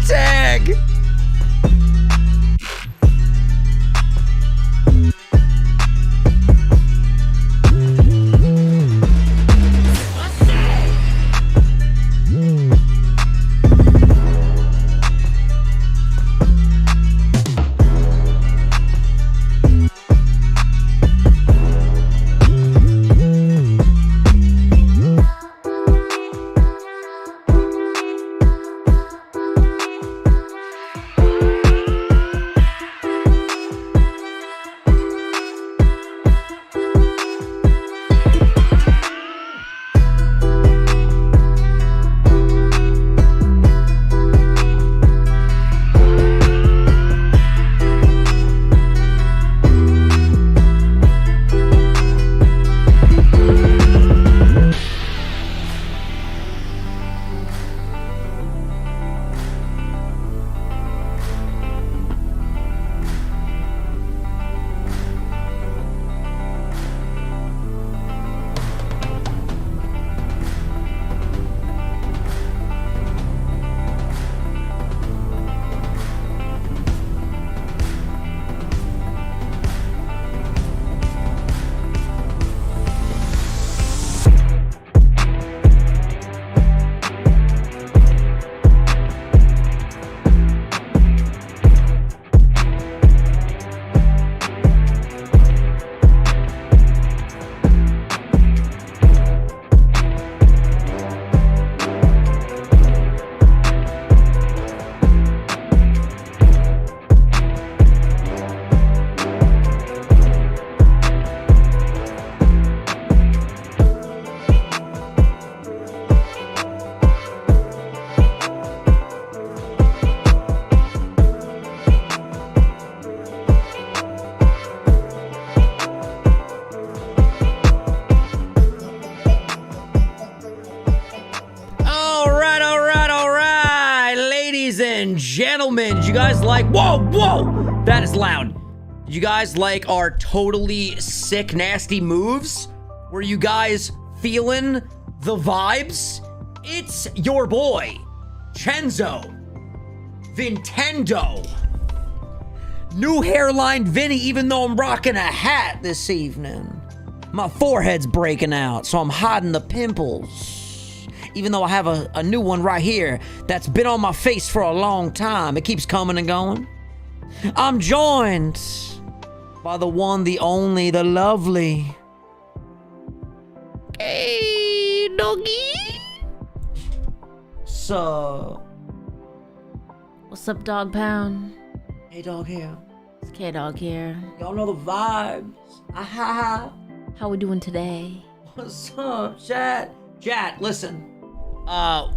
tag. Gentlemen, did you guys like, whoa, that is loud. Did you guys like our totally sick, nasty moves? Were you guys feeling the vibes? It's your boy, Chenzo, Vintendo, new hairline Vinny, even though I'm rocking a hat this evening. My forehead's breaking out, so I'm hiding the pimples. Even though I have a new one right here that's been on my face for a long time. It keeps coming and going. I'm joined by the one, the only, the lovely. Hey, doggy. So. What's up, dog pound? Hey, dog here. It's K-Dog here. Y'all know the vibes. Aha. How we doing today? What's up, chat? Chat, listen.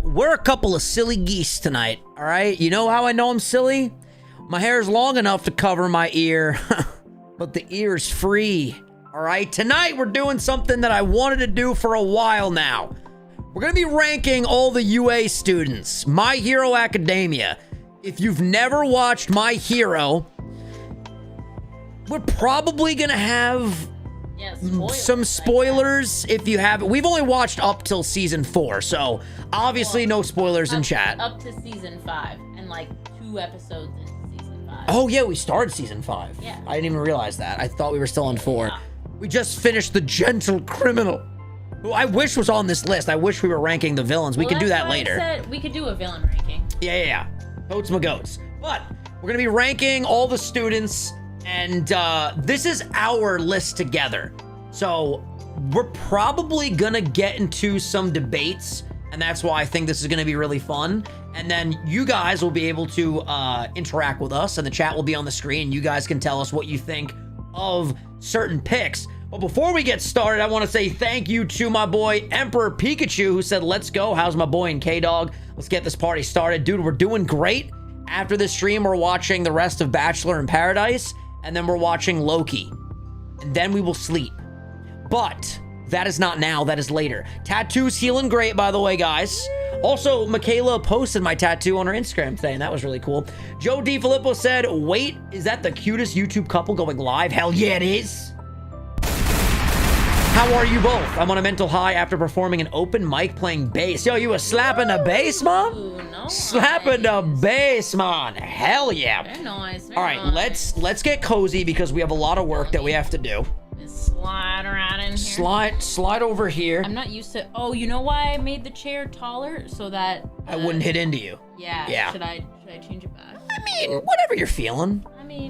We're a couple of silly geese tonight, all right? You know how I know I'm silly? My hair's long enough to cover my ear, but the ear's free, all right? Tonight, we're doing something that I wanted to do for a while now. We're gonna be ranking all the UA students, My Hero Academia. If you've never watched My Hero, we're probably gonna have some spoilers if you haven't. We've only watched up till season 4, so obviously no spoilers in chat. Up to season 5, and like 2 episodes into season 5. Oh yeah, we started season 5. Yeah. I didn't even realize that. I thought we were still on 4. Yeah. We just finished The Gentle Criminal, who I wish was on this list. I wish we were ranking the villains. We could do that later. I said we could do a villain ranking. Yeah. Goats my goats. But we're gonna be ranking all the students, and this is our list together. So we're probably gonna get into some debates, and that's why I think this is gonna be really fun. And then you guys will be able to interact with us, and the chat will be on the screen. You guys can tell us what you think of certain picks. But before we get started, I want to say thank you to my boy Emperor Pikachu, who said, let's go. How's my boy and K-Dog? Let's get this party started. Dude, we're doing great. After this stream, we're watching the rest of Bachelor in Paradise, and then we're watching Loki. And then we will sleep. But that is not now, that is later. Tattoo's healing great, by the way, guys. Also, Michaela posted my tattoo on her Instagram today, and that was really cool. Joe DiFilippo said, wait, is that the cutest YouTube couple going live? Hell yeah, it is. How are you both? I'm on a mental high after performing an open mic playing bass. Yo, you were slapping the bass, man? Ooh, no. Slapping the bass, man. Hell yeah. Very nice. All right, let's get cozy because we have a lot of work that we have to do. Just slide around in here. Slide over here. I'm not used to. Oh, you know why I made the chair taller so that I wouldn't hit into you. Yeah. Should I change it back? I mean, whatever you're feeling.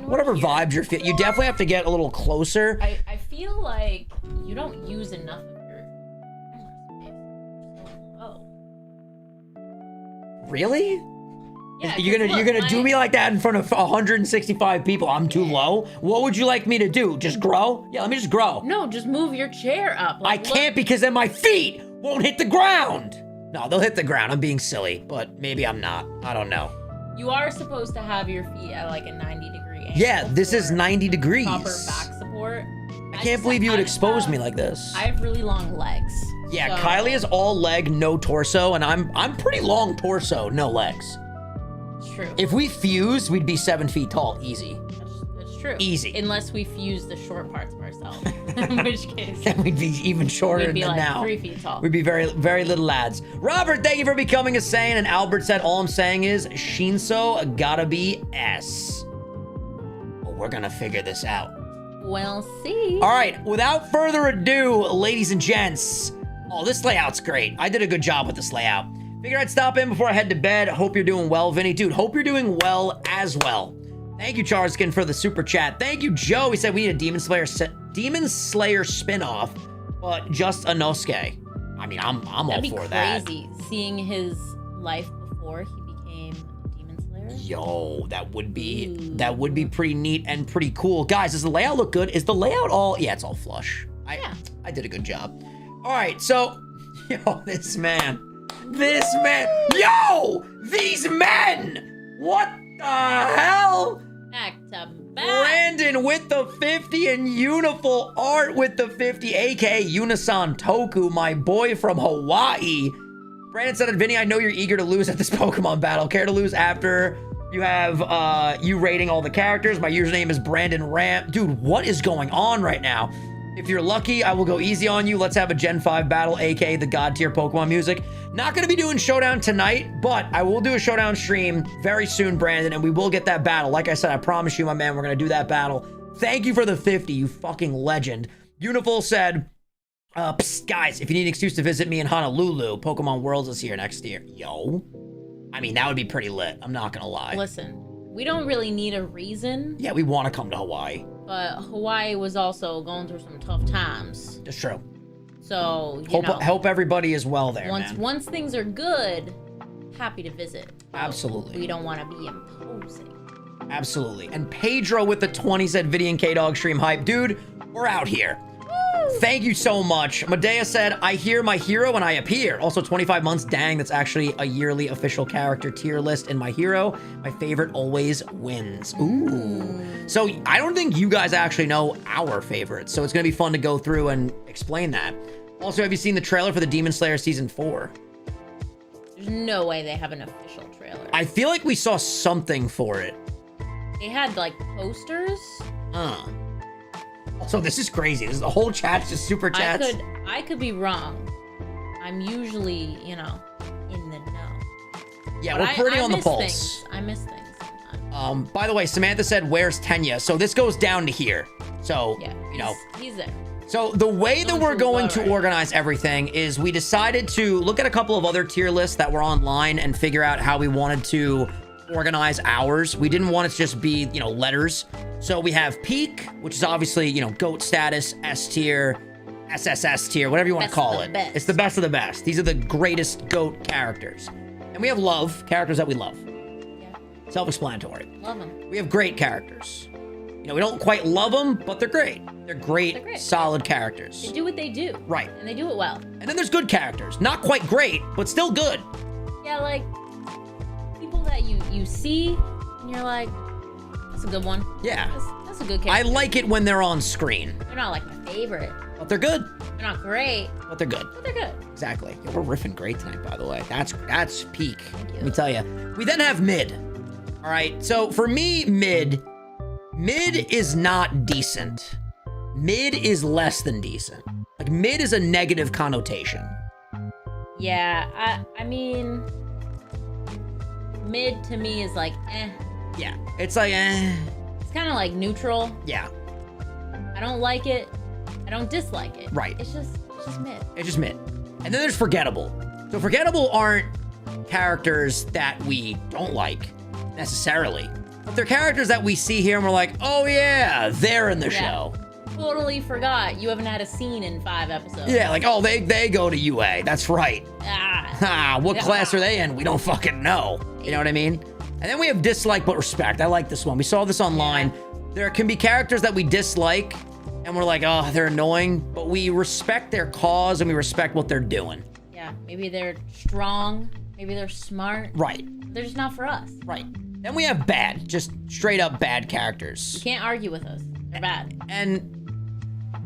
Whatever vibes you're feeling. You definitely have to get a little closer. I feel like you don't use enough of your space. Oh. Really? Yeah, you're gonna do me like that in front of 165 people? I'm too low. What would you like me to do? Just grow? Yeah, let me just grow. No, just move your chair up. I can't because then my feet won't hit the ground. No, they'll hit the ground. I'm being silly, but maybe I'm not. I don't know. You are supposed to have your feet at like a 90-degree angle. Yeah, this is 90 degrees. Proper back support. I can't believe you would expose me like this. I have really long legs. Yeah, so... Kylie is all leg, no torso, and I'm pretty long torso, no legs. True. If we fused, we'd be 7 feet tall, easy. That's true. Easy. Unless we fuse the short parts of ourselves, in which case then we'd be even shorter we'd be than like now. 3 feet tall. We'd be very, very little lads. Robert, thank you for becoming a Saiyan. And Albert said, all I'm saying is Shinso gotta be S. Well, we're gonna figure this out. We'll see. All right, without further ado, ladies and gents. Oh, this layout's great. I did a good job with this layout. Figured I'd stop in before I head to bed. Hope you're doing well, Vinny. Dude, hope you're doing well as well. Thank you, Charskin, for the super chat. Thank you, Joe. He said we need a Demon Slayer spinoff, but just a Nosuke. I mean, I'm all for that. That'd be crazy, seeing his life before he became a Demon Slayer. Yo, that would be pretty neat and pretty cool. Guys, does the layout look good? Is the layout all... Yeah, it's all flush. I did a good job. All right, so... Yo, this man. Yo! These men! What the hell? Back to back. Brandon with the 50 and Uniful Art with the 50, aka Unisan Toku, my boy from Hawaii. Brandon said, Vinny, I know you're eager to lose at this Pokemon battle. Care to lose after you have you rating all the characters? My username is Brandon Ram. Dude, what is going on right now? If you're lucky, I will go easy on you. Let's have a Gen 5 battle, aka the God tier Pokemon music. Not going to be doing Showdown tonight, but I will do a Showdown stream very soon, Brandon, and we will get that battle. Like I said, I promise you, my man, we're going to do that battle. Thank you for the 50, you fucking legend. Uniful said, psst, guys, if you need an excuse to visit me in Honolulu, Pokemon Worlds is here next year. Yo. I mean, that would be pretty lit. I'm not going to lie. Listen, we don't really need a reason. Yeah, we want to come to Hawaii. But Hawaii was also going through some tough times. That's true. So, hope everybody is well there, once things are good, happy to visit. Absolutely. We don't want to be imposing. Absolutely. And Pedro with the 20 said, Viddy and K-Dog stream hype. Dude, we're out here. Woo! Thank you so much. Medea said, I hear my hero when I appear. Also 25 months. Dang, that's actually a yearly official character tier list in my hero. My favorite always wins. Ooh. So I don't think you guys actually know our favorites. So it's going to be fun to go through and explain that. Also, have you seen the trailer for the Demon Slayer Season 4? There's no way they have an official trailer. I feel like we saw something for it. They had, like, posters. So this is crazy. This is the whole chat's just super chats. I could be wrong. I'm usually, in the know. Yeah, but we're pretty on the pulse. Things. I miss things sometimes. By the way, Samantha said, where's Tenya? So this goes down to here. So, yeah, he's there. So the way that we're going to organize everything is we decided to look at a couple of other tier lists that were online and figure out how we wanted to organize ours. We didn't want it to just be, letters. So we have peak, which is obviously, GOAT status, S tier, SSS tier, whatever you want to call it. It's the best of the best. These are the greatest GOAT characters. And we have love, characters that we love. Yeah. Self-explanatory. Love them. We have great characters. We don't quite love them, but they're great. They're great, solid characters. They do what they do. Right. And they do it well. And then there's good characters. Not quite great, but still good. Yeah, like, people that you see, and you're like, that's a good one. Yeah. That's a good character. I like it when they're on screen. They're not, like, my favorite. But they're good. They're not great. But they're good. But they're good. Exactly. Yo, we're riffing great tonight, by the way. That's peak. Thank you. Let me tell you. We then have mid. All right. So for me, mid is not decent. Mid is less than decent. Like, mid is a negative connotation. Yeah, I mean, mid to me is like, eh. Yeah, it's like, eh. It's kind of like neutral. Yeah. I don't like it. I don't dislike it. Right. It's just mid. It's just mid. And then there's forgettable. So forgettable aren't characters that we don't like necessarily, but they're characters that we see here and we're like, oh yeah, they're in the show. Totally forgot. You haven't had a scene in 5 episodes. Yeah, like, oh, they go to UA. That's right. What class are they in? We don't fucking know. You know what I mean? And then we have dislike but respect. I like this one. We saw this online. Yeah. There can be characters that we dislike and we're like, oh, they're annoying, but we respect their cause and we respect what they're doing. Yeah, maybe they're strong. Maybe they're smart. Right. They're just not for us. Right. Then we have bad, just straight up bad characters. You can't argue with us. They're bad. And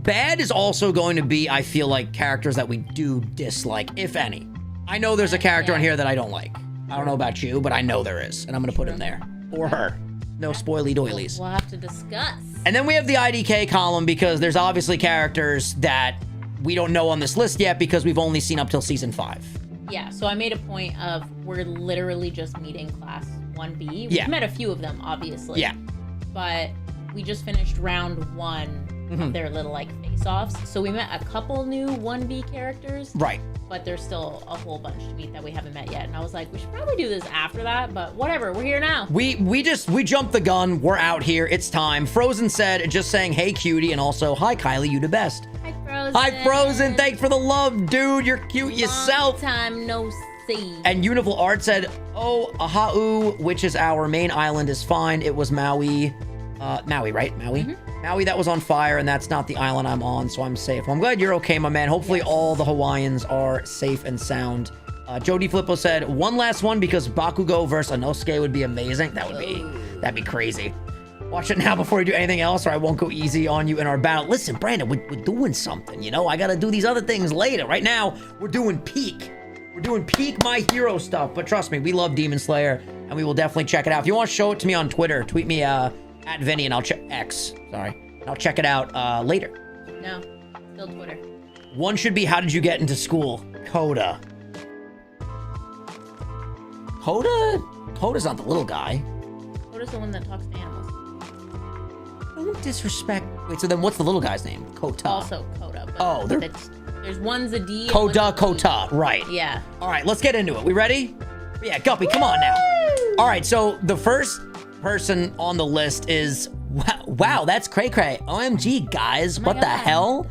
bad is also going to be, I feel like, characters that we do dislike, if any. I know there's a character on here that I don't like. I don't know about you, but I know there is, and I'm going to put him there. Or her. No spoily doilies. We'll have to discuss. And then we have the IDK column because there's obviously characters that we don't know on this list yet because we've only seen up till season 5. Yeah, so I made a point of we're literally just meeting class 1B. We've met a few of them, obviously. Yeah. But we just finished round 1 of their little, like, face-offs. So we met a couple new 1B characters. Right. But there's still a whole bunch to meet that we haven't met yet. And I was like, we should probably do this after that, but whatever, we're here now. We jumped the gun. We're out here. It's time. Frozen said, just saying, hey, cutie, and also, hi, Kylie, you the best. Hi, Frozen. Hi, Frozen. Thanks for the love, dude. You're cute yourself. Long time no see. And Unival Art said, oh, Ahau, which is our main island, is fine. It was Maui. Maui, right? Maui? Maui that was on fire, and that's not the island I'm on, so I'm safe. Well, I'm glad you're okay, my man. Hopefully all the Hawaiians are safe and sound. Jody Flippo said, one last one because Bakugo versus Inosuke would be amazing. That'd be crazy. Watch it now before you do anything else, or I won't go easy on you in our battle. Listen, Brandon, we're doing something, you know? I gotta do these other things later. Right now, we're doing peak. We're doing peak My Hero stuff, but trust me, we love Demon Slayer, and we will definitely check it out. If you want to show it to me on Twitter, tweet me, at Vinny, and I'll check X. Sorry, I'll check it out later. No, still Twitter. One should be, how did you get into school? Koda. Koda's not the little guy. Koda's the one that talks to animals. Don't disrespect. Wait, so then what's the little guy's name? Kota. Also Koda. But oh, there's one's a D. Koda, Kota. Right. Yeah. All right, let's get into it. We ready? Yeah, Guppy, come on now. All right, so the first person on the list is, wow, that's cray cray. OMG, guys, what the hell?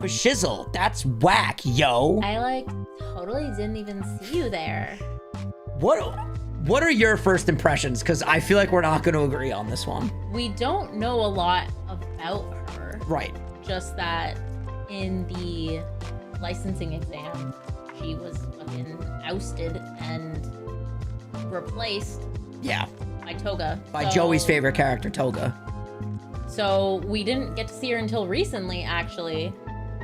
For shizzle, that's whack, yo. I totally didn't even see you there. What are your first impressions? Because I feel like we're not going to agree on this one. We don't know a lot about her. Right. Just that in the licensing exam, she was fucking ousted and replaced. Yeah. By Toga. By Joey's favorite character, Toga. So we didn't get to see her until recently, actually,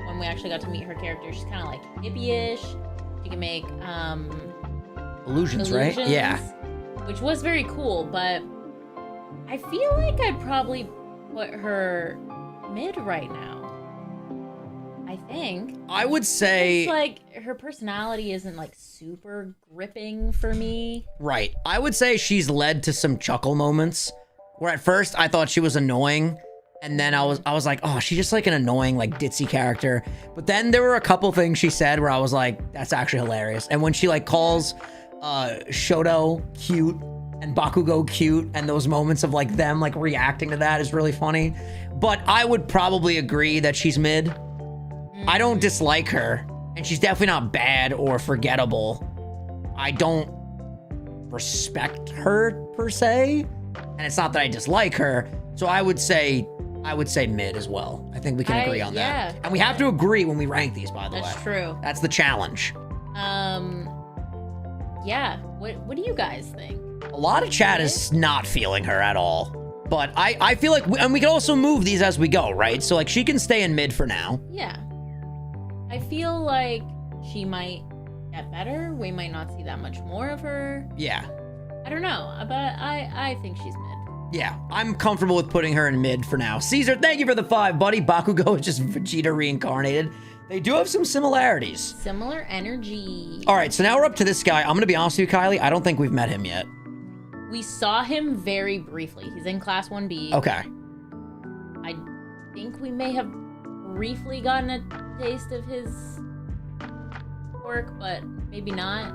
when we actually got to meet her character. She's kind of like hippie-ish. She can make illusions, right? Yeah. Which was very cool, but I feel like I'd probably put her mid right now. I think. I would say... It's like, her personality isn't, super gripping for me. Right. I would say she's led to some chuckle moments, where at first I thought she was annoying, and then I was like, oh, she's just an annoying, ditzy character. But then there were a couple things she said where I was like, that's actually hilarious. And when she, calls Shoto cute and Bakugo cute, and those moments of, them, reacting to that is really funny. But I would probably agree that she's mid. I don't dislike her, and she's definitely not bad or forgettable. I don't respect her, per se, and it's not that I dislike her, so I would say mid as well. I think we can agree on that. And we have to agree when we rank these, by the way. That's true. That's the challenge. Yeah. What do you guys think? A lot of chat is not feeling her at all. But I feel like, and we can also move these as we go, right? So, she can stay in mid for now. Yeah. I feel like she might get better. We might not see that much more of her. Yeah. I don't know, but I think she's mid. Yeah, I'm comfortable with putting her in mid for now. Caesar, thank you for the 5, buddy. Bakugo is just Vegeta reincarnated. They do have some similarities. Similar energy. All right, so now we're up to this guy. I'm going to be honest with you, Kylie. I don't think we've met him yet. We saw him very briefly. He's in Class 1B. Okay. I think we may have briefly gotten a taste of his work, but maybe not.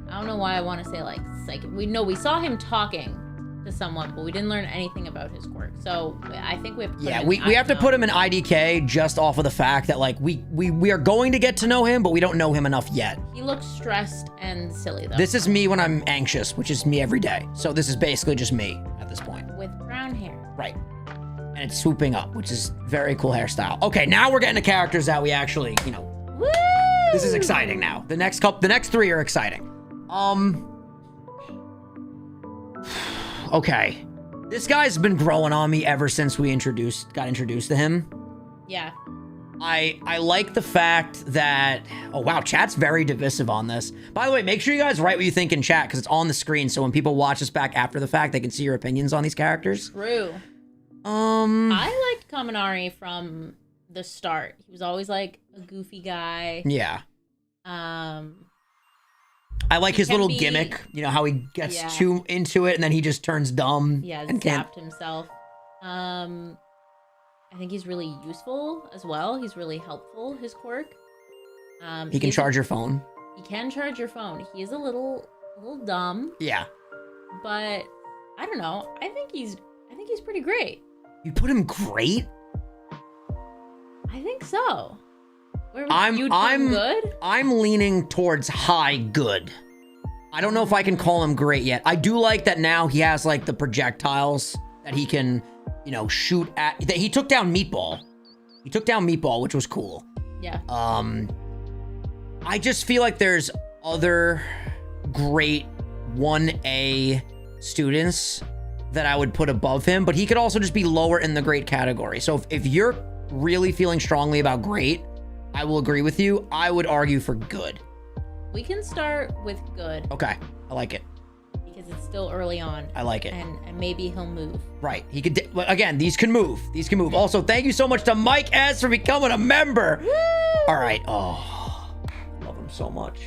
I don't know why I want to say like psychic. We saw him talking to someone, but we didn't learn anything about his quirk. So I think we have to put him we have to put him in IDK just off of the fact that like we are going to get to know him, but we don't know him enough yet. He looks stressed and silly though. This is me when I'm anxious, which is me every day. So this is basically just me at this point. With brown hair. Right. And it's swooping up, which is very cool hairstyle. Okay, now we're getting to characters that we actually, you know. Woo! This is exciting now. The next 3 are exciting. Okay. This guy's been growing on me ever since we got introduced to him. Yeah. I like the fact that, oh wow, chat's very divisive on this. By the way, make sure you guys write what you think in chat because it's on the screen, so when people watch this back after the fact, they can see your opinions on these characters. True. I liked Kaminari from the start. He was always like a goofy guy. Yeah. I like his little gimmick, you know, how he gets too into it and then he just turns dumb. Yeah, and zapped himself. I think he's really useful as well. He's really helpful, his quirk. He can charge your phone. He can charge your phone. He is a little dumb. Yeah. But I don't know. I think he's pretty great. You put him great? I think so. I'm good? I'm leaning towards high good. I don't know if I can call him great yet. I do like that now he has like the projectiles that he can, you know, shoot at. That he took down Meatball. He took down Meatball, which was cool. Yeah. I just feel like there's other great 1A students that I would put above him, but he could also just be lower in the great category. So if you're really feeling strongly about great, I will agree with you. I would argue for good. We can start with good. Okay, I like it. Because it's still early on. I like it. And maybe he'll move. Right. He could, again, these can move. These can move. Also, thank you so much to Mike S for becoming a member. Woo! All right. Oh, I love him so much.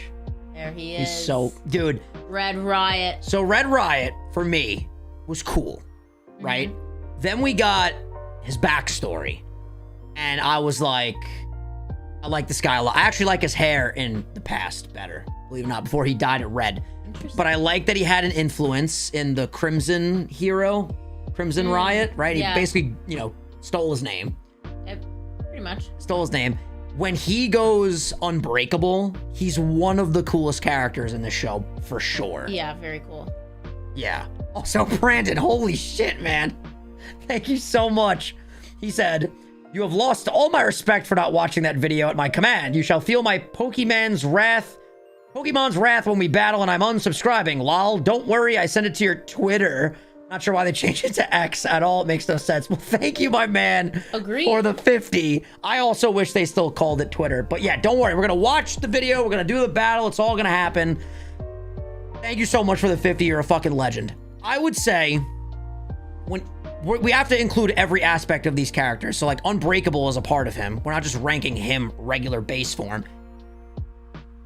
There he is. He's so, dude. Red Riot. So Red Riot, for me, was cool, right? Mm-hmm. Then we got his backstory. And I was like, I like this guy a lot. I actually like his hair in the past better, believe it or not, before he dyed it red. But I like that he had an influence in the Crimson Riot, right? Yeah. He basically, you know, stole his name. Pretty much. Stole his name. When he goes unbreakable, he's one of the coolest characters in the show, for sure. Yeah, very cool. Yeah. Also, Brandon, holy shit, man. Thank you so much. He said, "You have lost all my respect for not watching that video at my command. You shall feel my Pokemon's wrath when we battle, and I'm unsubscribing. Lol, don't worry, I sent it to your Twitter." Not sure why they changed it to X at all. It makes no sense. Well, thank you, my man. Agreed. For the 50. I also wish they still called it Twitter. But yeah, don't worry. We're going to watch the video. We're going to do the battle. It's all going to happen. Thank you so much for the 50. You're a fucking legend. I would say when we have to include every aspect of these characters. So like Unbreakable is a part of him. We're not just ranking him regular base form.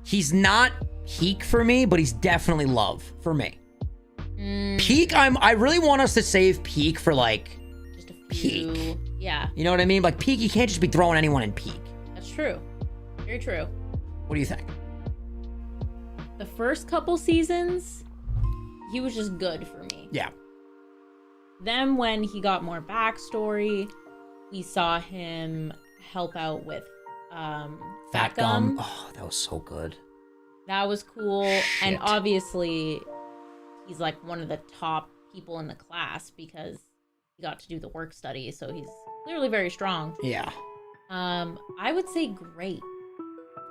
He's not peak for me, but he's definitely love for me. Peak, I really want us to save peak for like just a few, peak. Yeah. You know what I mean? Like peak, you can't just be throwing anyone in peak. That's true. Very true. What do you think? The first couple seasons, he was just good for me. Yeah. Then when he got more backstory, we saw him help out with Fat Gum. Oh, that was so good. That was cool. Shit. And obviously, he's like one of the top people in the class because he got to do the work study, so he's clearly very strong. Yeah. I would say great.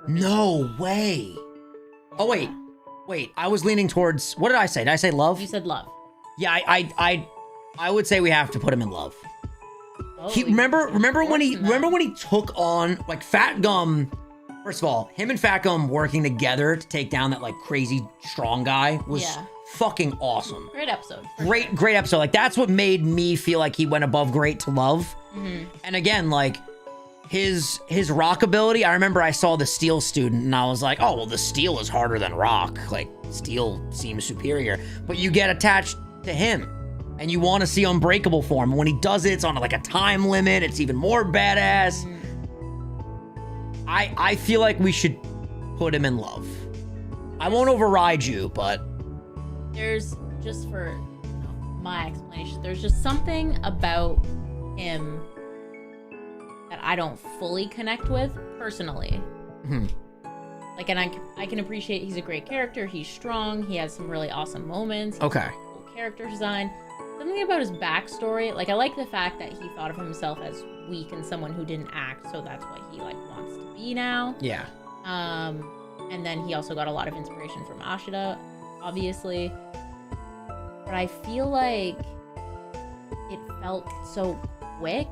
No way. Yeah. Oh, wait. I was leaning towards, what did I say? Did I say love? You said love. Yeah, I would say we have to put him in love. Oh, Remember when he took on like Fat Gum, First of all, him and Facom working together to take down that like crazy strong guy was fucking awesome. Great episode. Great episode. Like that's what made me feel like he went above great to love. And again, like his rock ability, I remember I saw the steel student and I was like, oh, well, the steel is harder than rock. Like steel seems superior, but you get attached to him and you want to see unbreakable form. And when he does it, it's on like a time limit. It's even more badass. I feel like we should put him in love. I won't override you, but there's just for my explanation, there's just something about him that I don't fully connect with personally. Like, and I can appreciate he's a great character. He's strong. He has some really awesome moments. Okay. Cool character design. Something about his backstory. Like, I like the fact that he thought of himself as weak and someone who didn't act, so that's what he like wants to be now. Yeah. And then he also got a lot of inspiration from Ashita, obviously. But I feel like it felt so quick,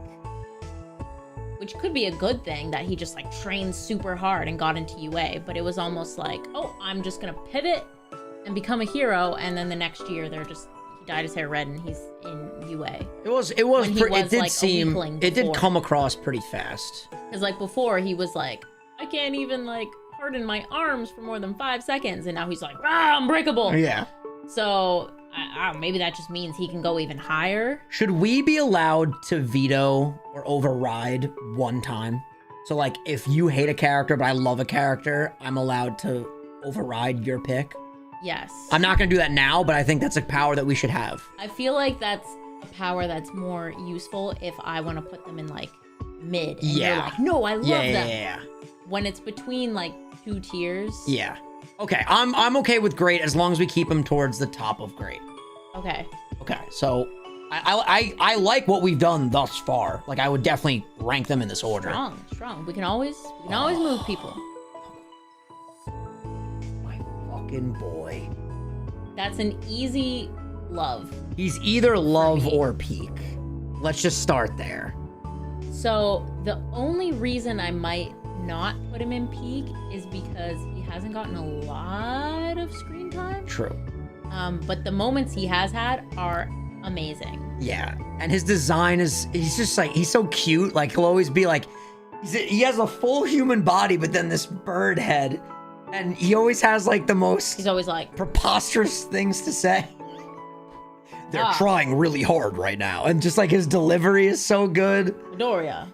which could be a good thing that he just like trained super hard and got into UA, but it was almost like, oh, I'm just gonna pivot and become a hero, and then the next year he dyed his hair red and he's in UA. It did come across pretty fast. Because like before he was like, I can't even like harden my arms for more than 5 seconds, and now he's like, unbreakable. Yeah. So maybe that just means he can go even higher. Should we be allowed to veto or override one time? So like if you hate a character but I love a character, I'm allowed to override your pick? Yes. I'm not going to do that now, but I think that's a power that we should have. I feel like that's a power that's more useful if I want to put them in like mid. And you're like, no, I love them. Yeah. When it's between like 2 tiers. Yeah. Okay, I'm okay with great as long as we keep him towards the top of great. Okay. Okay, so I like what we've done thus far. Like I would definitely rank them in this order. Strong. We can always move people. My fucking boy. That's an easy love. He's either love or peak. Let's just start there. So the only reason I might not put him in peak is because he hasn't gotten a lot of screen time. True. But the moments he has had are amazing. Yeah, and his design he's just like, he's so cute. Like he'll always be like, he has a full human body, but then this bird head. And he always has like the most he's always like preposterous things to say. They're trying really hard right now. And just like his delivery is so good. Midoriya.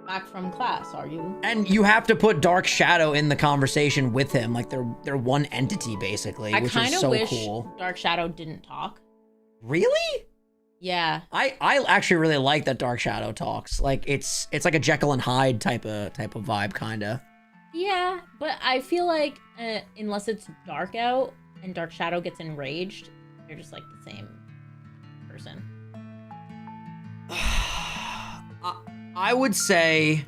Back from class, are you? And you have to put Dark Shadow in the conversation with him. Like they're one entity basically, which is so wish cool. Dark Shadow didn't talk. Really? Yeah. I actually really like that Dark Shadow talks. Like it's like a Jekyll and Hyde type of vibe kinda. Yeah, but I feel like unless it's dark out and Dark Shadow gets enraged, they're just like the same person. I would say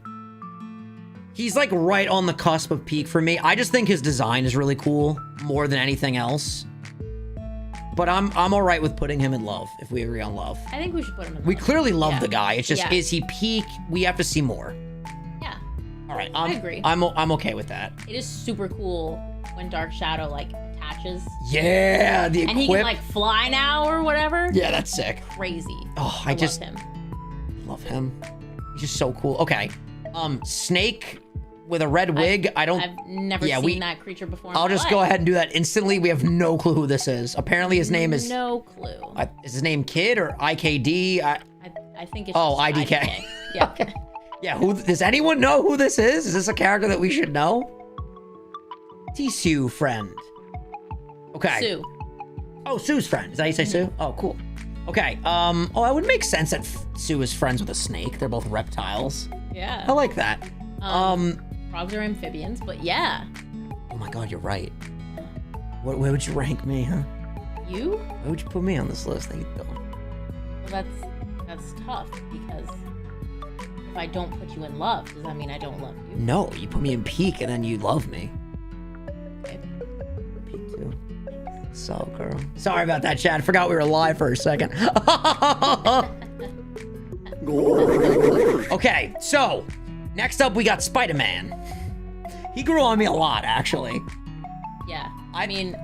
he's like right on the cusp of peak for me. I just think his design is really cool more than anything else. But I'm all right with putting him in love if we agree on love. I think we should put him in love. We clearly love the guy. It's just, is he peak? We have to see more. Yeah. All right. I agree. I'm okay with that. It is super cool when Dark Shadow like attaches. Yeah, and he can like fly now or whatever. Yeah, that's sick. Crazy. Oh, I just love him. He's just so cool. Okay. Snake with a red wig. I've never seen that creature before. I'll just go ahead and do that instantly. We have no clue who this is. Apparently his name is no clue. Is his name Kid or IKD? I think it's IDK. Yeah. Okay. Yeah, does anyone know who this is? Is this a character that we should know? Tissue friend. Okay. Sue. Oh, Sue's friend. Is that how you say Sue? Oh, cool. Okay. That would make sense that Sue is friends with a snake. They're both reptiles. Yeah. I like that. Frogs are amphibians, but yeah. Oh my god, you're right. Where would you rank me, huh? You? Where would you put me on this list? How you doing? Well, that's tough because if I don't put you in love, does that mean I don't love you? No, you put me in peak and then you love me. Okay. Peak too. So, girl. Sorry about that, Chad. Forgot we were live for a second. Okay, so next up we got Spider-Man. He grew on me a lot, actually. Yeah. I mean,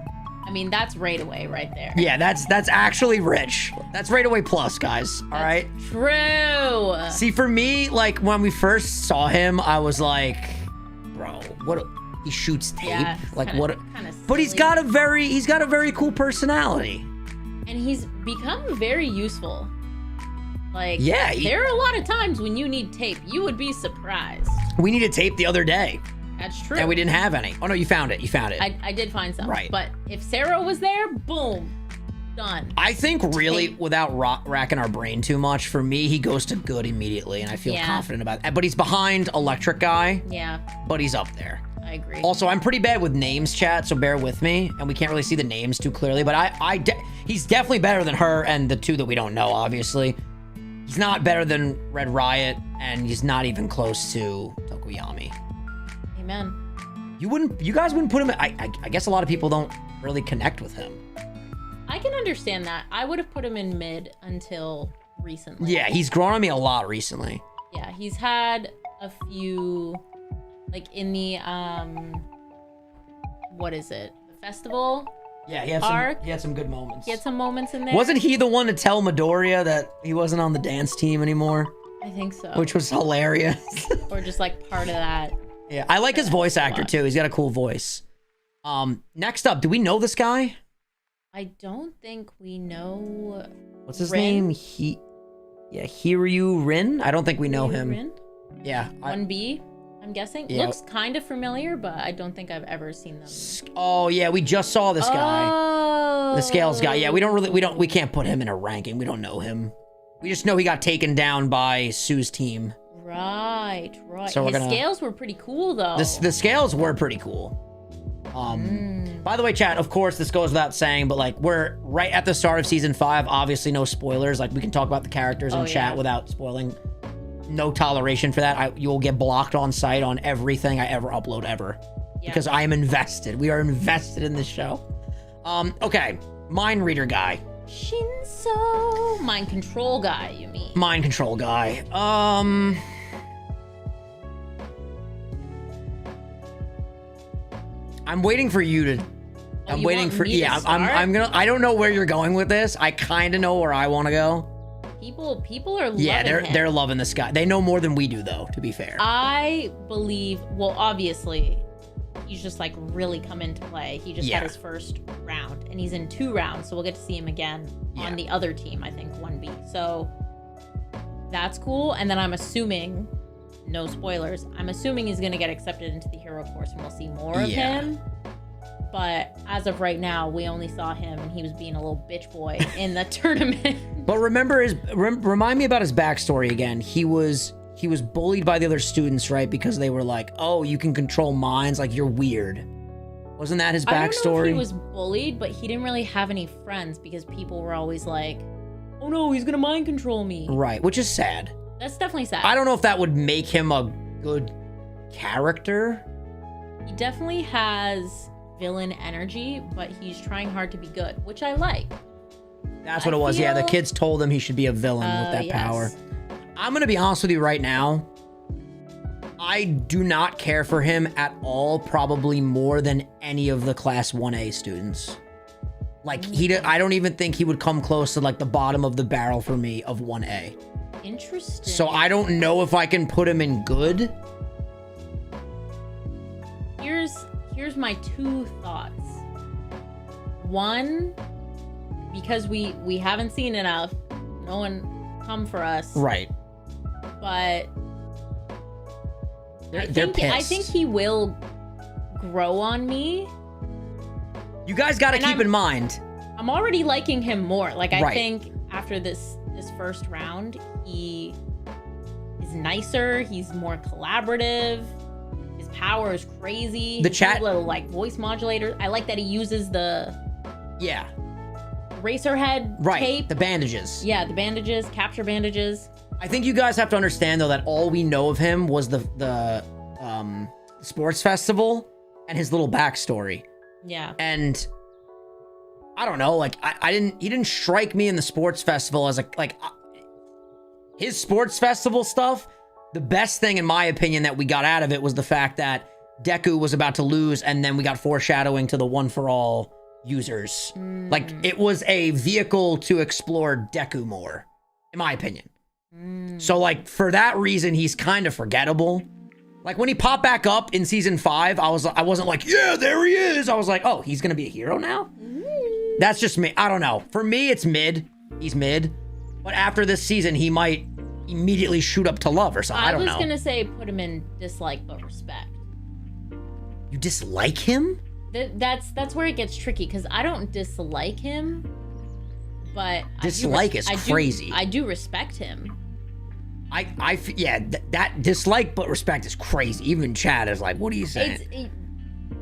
that's right away right there. Yeah, that's actually rich. That's right away plus, guys. All right. True. See, for me, like when we first saw him, I was like, bro, what? He shoots tape. Yeah, like kinda, what? But he's got a very cool personality. And he's become very useful. Like, yeah, there are a lot of times when you need tape. You would be surprised. We needed tape the other day. That's true. And we didn't have any. Oh no, you found it. You found it. I did find some. Right. But if Sero was there, boom, done. I think really, without racking our brain too much, for me, he goes to good immediately, and I feel confident about it. But he's behind Electric Guy. Yeah. But he's up there. I agree. Also, I'm pretty bad with names, chat, so bear with me. And we can't really see the names too clearly, but he's definitely better than her and the two that we don't know, obviously. He's not better than Red Riot, and he's not even close to Tokoyami. Amen. You guys wouldn't put him, I guess a lot of people don't really connect with him. I can understand that. I would have put him in mid until recently. Yeah, he's grown on me a lot recently. Yeah, he's had a few, like in the, what is it? The festival? Yeah, he had some good moments. He had some moments in there. Wasn't he the one to tell Midoriya that he wasn't on the dance team anymore? I think so. Which was hilarious. Or just like part of that. Yeah, I like his voice actor too. He's got a cool voice. Next up, do we know this guy? I don't think we know. What's his name? Hiryu Rin? I don't think we know him. Rin? Yeah. 1B, I'm guessing. Yeah. Looks kind of familiar, but I don't think I've ever seen them. Oh yeah, we just saw this guy. Oh. The Scales guy. Yeah, we can't put him in a ranking. We don't know him. We just know he got taken down by Sue's team. Right. So his scales were pretty cool though. The scales were pretty cool. By the way, chat, of course, this goes without saying, but like we're right at the start of season 5. Obviously, no spoilers. Like we can talk about the characters in chat without spoiling. No toleration for that. You will get blocked on site on everything I ever upload ever, because I am invested. We are invested in this show. Okay, mind reader guy. Shinso, mind control guy. You mean? Mind control guy. I'm waiting for you to. I'm waiting for. Yeah, I'm gonna. I don't know where you're going with this. I kind of know where I want to go. People are loving him. They're loving this guy. They know more than we do, though. To be fair, I believe. Well, obviously, he's just like really come into play. He just had his first round, and he's in 2 rounds, so we'll get to see him again on the other team. I think 1B. So that's cool. And then I'm assuming. No spoilers. I'm assuming he's gonna get accepted into the hero course, and we'll see more of him. But as of right now, we only saw him, and he was being a little bitch boy in the tournament. But remember remind me about his backstory again. He was bullied by the other students, right? Because they were like, "Oh, you can control minds. Like you're weird." Wasn't that his backstory? I don't know if he was bullied, but he didn't really have any friends because people were always like, "Oh no, he's gonna mind control me." Right, which is sad. That's definitely sad. I don't know if that would make him a good character. He definitely has villain energy, but he's trying hard to be good, which I like. That's what it was. Yeah, the kids told him he should be a villain with that power. I'm going to be honest with you right now. I do not care for him at all, probably more than any of the class 1A students. Like, I don't even think he would come close to, like, the bottom of the barrel for me of 1A. Interesting. So I don't know if I can put him in good. Here's my 2 thoughts. 1, because we haven't seen enough. No one come for us. Right. But they're pissed. I think he will grow on me. You guys got to keep in mind. I'm already liking him more. Like I think after this first round, he is nicer. He's more collaborative. His power is crazy. The His chat little like voice modulator. I like that he uses the racer head tape. The bandages. Yeah, the bandages, capture bandages. I think you guys have to understand though that all we know of him was the sports festival and his little backstory. Yeah. And I don't know, like he didn't strike me in the sports festival as his sports festival stuff. The best thing in my opinion that we got out of it was the fact that Deku was about to lose, and then we got foreshadowing to the One for All users. Like, it was a vehicle to explore Deku more, in my opinion. So, like, for that reason, he's kind of forgettable. Like, when he popped back up in season 5, I wasn't like, yeah, there he is. I was like, oh, he's gonna be a hero now? That's just me. I don't know. For me, it's mid. He's mid. But after this season, he might immediately shoot up to love or something. I don't know. I was gonna say put him in dislike but respect. You dislike him? That's where it gets tricky, because I don't dislike him, but dislike is crazy. I do respect him. That dislike but respect is crazy. Even Chad is like, what are you saying?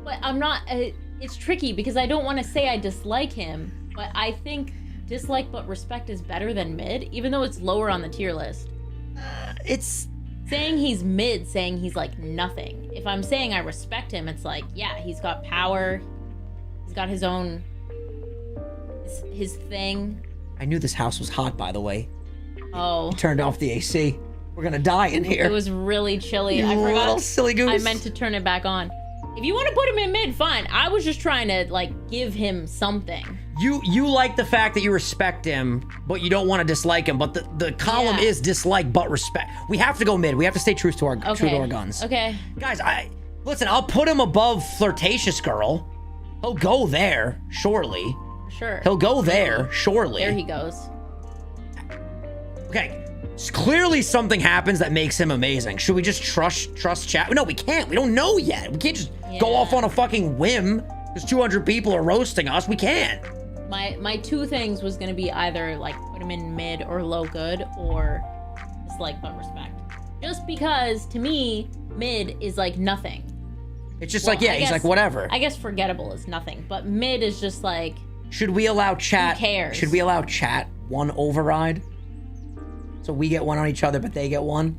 But I'm not. It's tricky because I don't want to say I dislike him, but I think dislike but respect is better than mid, even though it's lower on the tier list. It's saying he's mid, saying he's like nothing. If I'm saying I respect him, it's like, yeah, he's got power. He's got his own, his thing. I knew this house was hot, by the way. Oh. You turned off the AC. We're gonna die in here. It was really chilly. You I forgot. Little silly goose. I meant to turn it back on. If you want to put him in mid, fine. I was just trying to like give him something. You like the fact that you respect him, but you don't want to dislike him. But the column is dislike but respect. We have to go mid. We have to stay true to our guns. Okay. Guys, listen. I'll put him above flirtatious girl. He'll go there, surely. Sure. He'll go there, surely. There he goes. Okay. Clearly something happens that makes him amazing. Should we just trust chat? No, we can't. We don't know yet. We can't just go off on a fucking whim because 200 people are roasting us. We can't. My two things was gonna be either like put him in mid or low good or dislike but respect. Just because to me, mid is like nothing. It's just he's like whatever. I guess forgettable is nothing, but mid is just like. Should we allow chat? Who cares? Should we allow chat one override? So we get one on each other, but they get one?